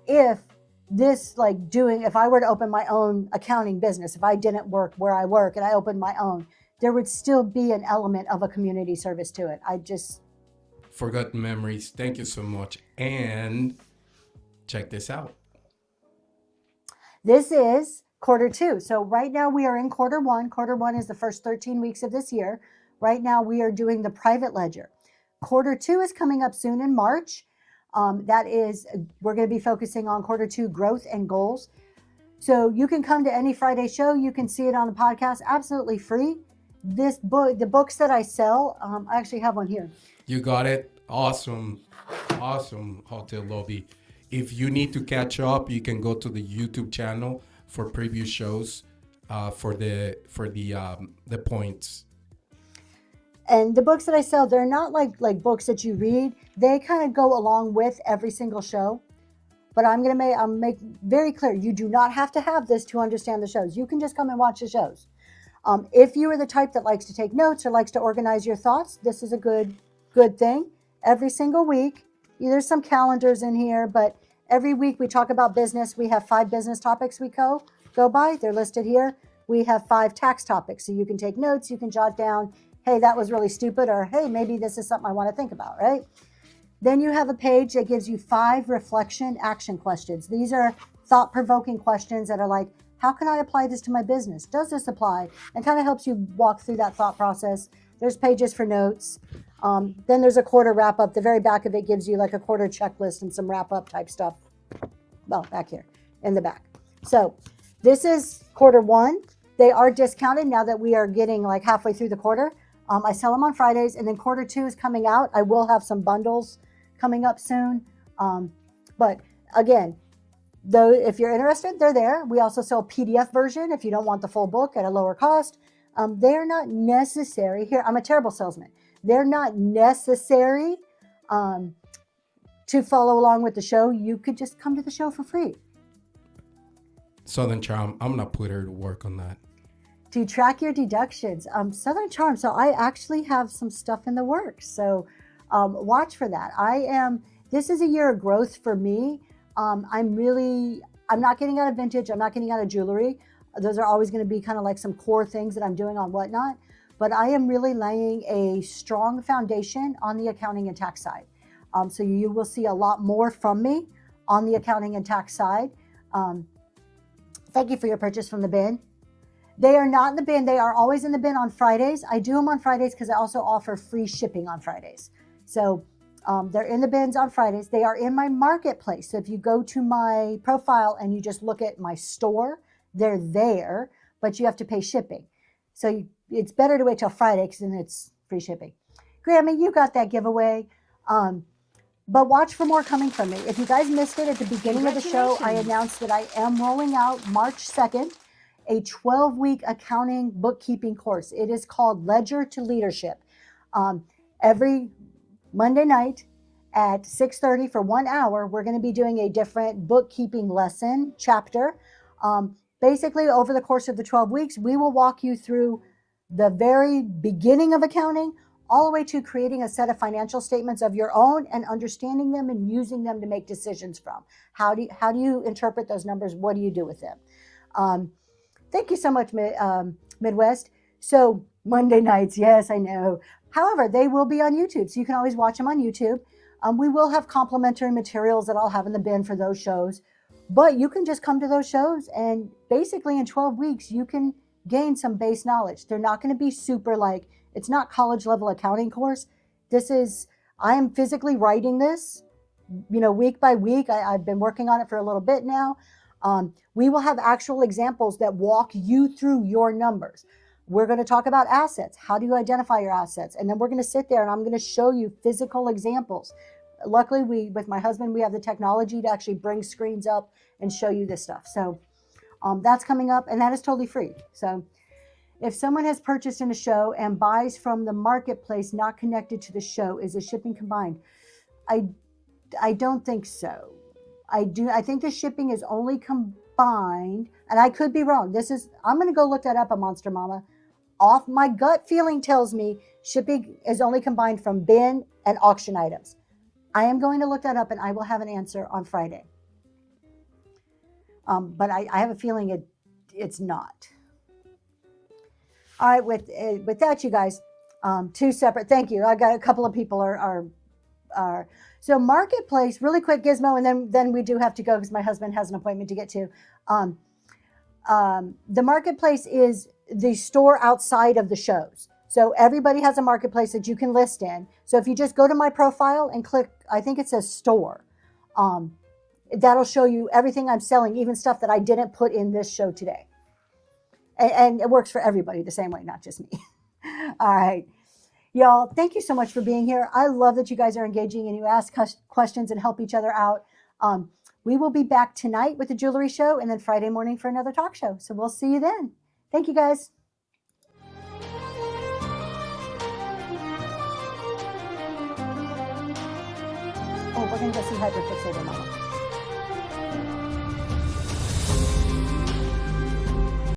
if this, if I were to open my own accounting business, if I didn't work where I work and I opened my own, there would still be an element of a community service to it. Forgotten Memories. Thank you so much. And check this out. This is quarter two. So right now we are in quarter one. Quarter one is the first 13 weeks of this year. Right now we are doing the private ledger. Quarter two is coming up soon in March. We're going to be focusing on quarter two growth and goals. So you can come to any Friday show. You can see it on the podcast, absolutely free. This book, the books that I sell, I actually have one here. You got it. Awesome. Awesome, Hotel Lobby. If you need to catch up, you can go to the YouTube channel for previous shows for the points. And the books that I sell, they're not like books that you read. They kind of go along with every single show. But I'm make very clear, you do not have to have this to understand the shows. You can just come and watch the shows. If you are the type that likes to take notes or likes to organize your thoughts, this is a good thing. Every single week, there's some calendars in here, but every week we talk about business. We have 5 business topics we go by. They're listed here. We have 5 tax topics. So you can take notes, you can jot down, hey, that was really stupid, or hey, maybe this is something I want to think about, right? Then you have a page that gives you 5 reflection action questions. These are thought-provoking questions that are like, how can I apply this to my business? Does this apply? And kind of helps you walk through that thought process. There's pages for notes. Then there's a quarter wrap-up. The very back of it gives you like a quarter checklist and some wrap-up type stuff. Well, back here in the back. So this is quarter one. They are discounted now that we are getting like halfway through the quarter. I sell them on Fridays, and then quarter two is coming out. I will have some bundles coming up soon. But again, though, if you're interested, they're there. We also sell PDF version if you don't want the full book at a lower cost. They're not necessary. Here, I'm a terrible salesman. They're not necessary to follow along with the show. You could just come to the show for free. Southern Charm, I'm going to put her to work on that. To track your deductions. Southern Charm. So I actually have some stuff in the works. So watch for that. This is a year of growth for me. I'm not getting out of vintage. I'm not getting out of jewelry. Those are always going to be kind of like some core things that I'm doing on Whatnot. But I am really laying a strong foundation on the accounting and tax side. So you will see a lot more from me on the accounting and tax side. Thank you for your purchase from the bin. They are not in the bin. They are always in the bin on Fridays. I do them on Fridays because I also offer free shipping on Fridays. So they're in the bins on Fridays. They are in my marketplace. So if you go to my profile and you just look at my store, they're there, but you have to pay shipping. So it's better to wait till Friday because then it's free shipping. Grammy, you got that giveaway. But watch for more coming from me. If you guys missed it at the beginning of the show, I announced that I am rolling out March 2nd a 12-week accounting bookkeeping course. It is called Ledger to Leadership. Every Monday night at 6:30 for 1 hour, we're going to be doing a different bookkeeping lesson chapter. Basically, over the course of the 12 weeks, we will walk you through the very beginning of accounting all the way to creating a set of financial statements of your own and understanding them and using them to make decisions from. How do you interpret those numbers? What do you do with them? Thank you so much, Midwest. So Monday nights, yes, I know. However, they will be on YouTube, so you can always watch them on YouTube. We will have complimentary materials that I'll have in the bin for those shows. But you can just come to those shows, and basically in 12 weeks, you can gain some base knowledge. They're not going to be super it's not college level accounting course. I am physically writing this, week by week. I've been working on it for a little bit now. We will have actual examples that walk you through your numbers. We're going to talk about assets. How do you identify your assets? And then we're going to sit there and I'm going to show you physical examples. Luckily, with my husband, we have the technology to actually bring screens up and show you this stuff. So that's coming up, and that is totally free. So if someone has purchased in a show and buys from the marketplace not connected to the show, is the shipping combined? I don't think so. I think the shipping is only combined, and I could be wrong. I'm going to go look that up at Monster Mama. Off my gut feeling tells me shipping is only combined from bin and auction items. I am going to look that up, and I will have an answer on Friday. But I have a feeling it's not. All right, with that, you guys, 2 separate. Thank you. I got a couple of people are So Marketplace, really quick, Gizmo, and then we do have to go because my husband has an appointment to get to. The Marketplace is the store outside of the shows. So everybody has a Marketplace that you can list in. So if you just go to my profile and click, I think it says store, that'll show you everything I'm selling, even stuff that I didn't put in this show today. And it works for everybody the same way, not just me. All right. Y'all, thank you so much for being here. I love that you guys are engaging and you ask questions and help each other out. We will be back tonight with the jewelry show and then Friday morning for another talk show. So we'll see you then. Thank you, guys. Oh, we're going to go see Hyperfixator Mama.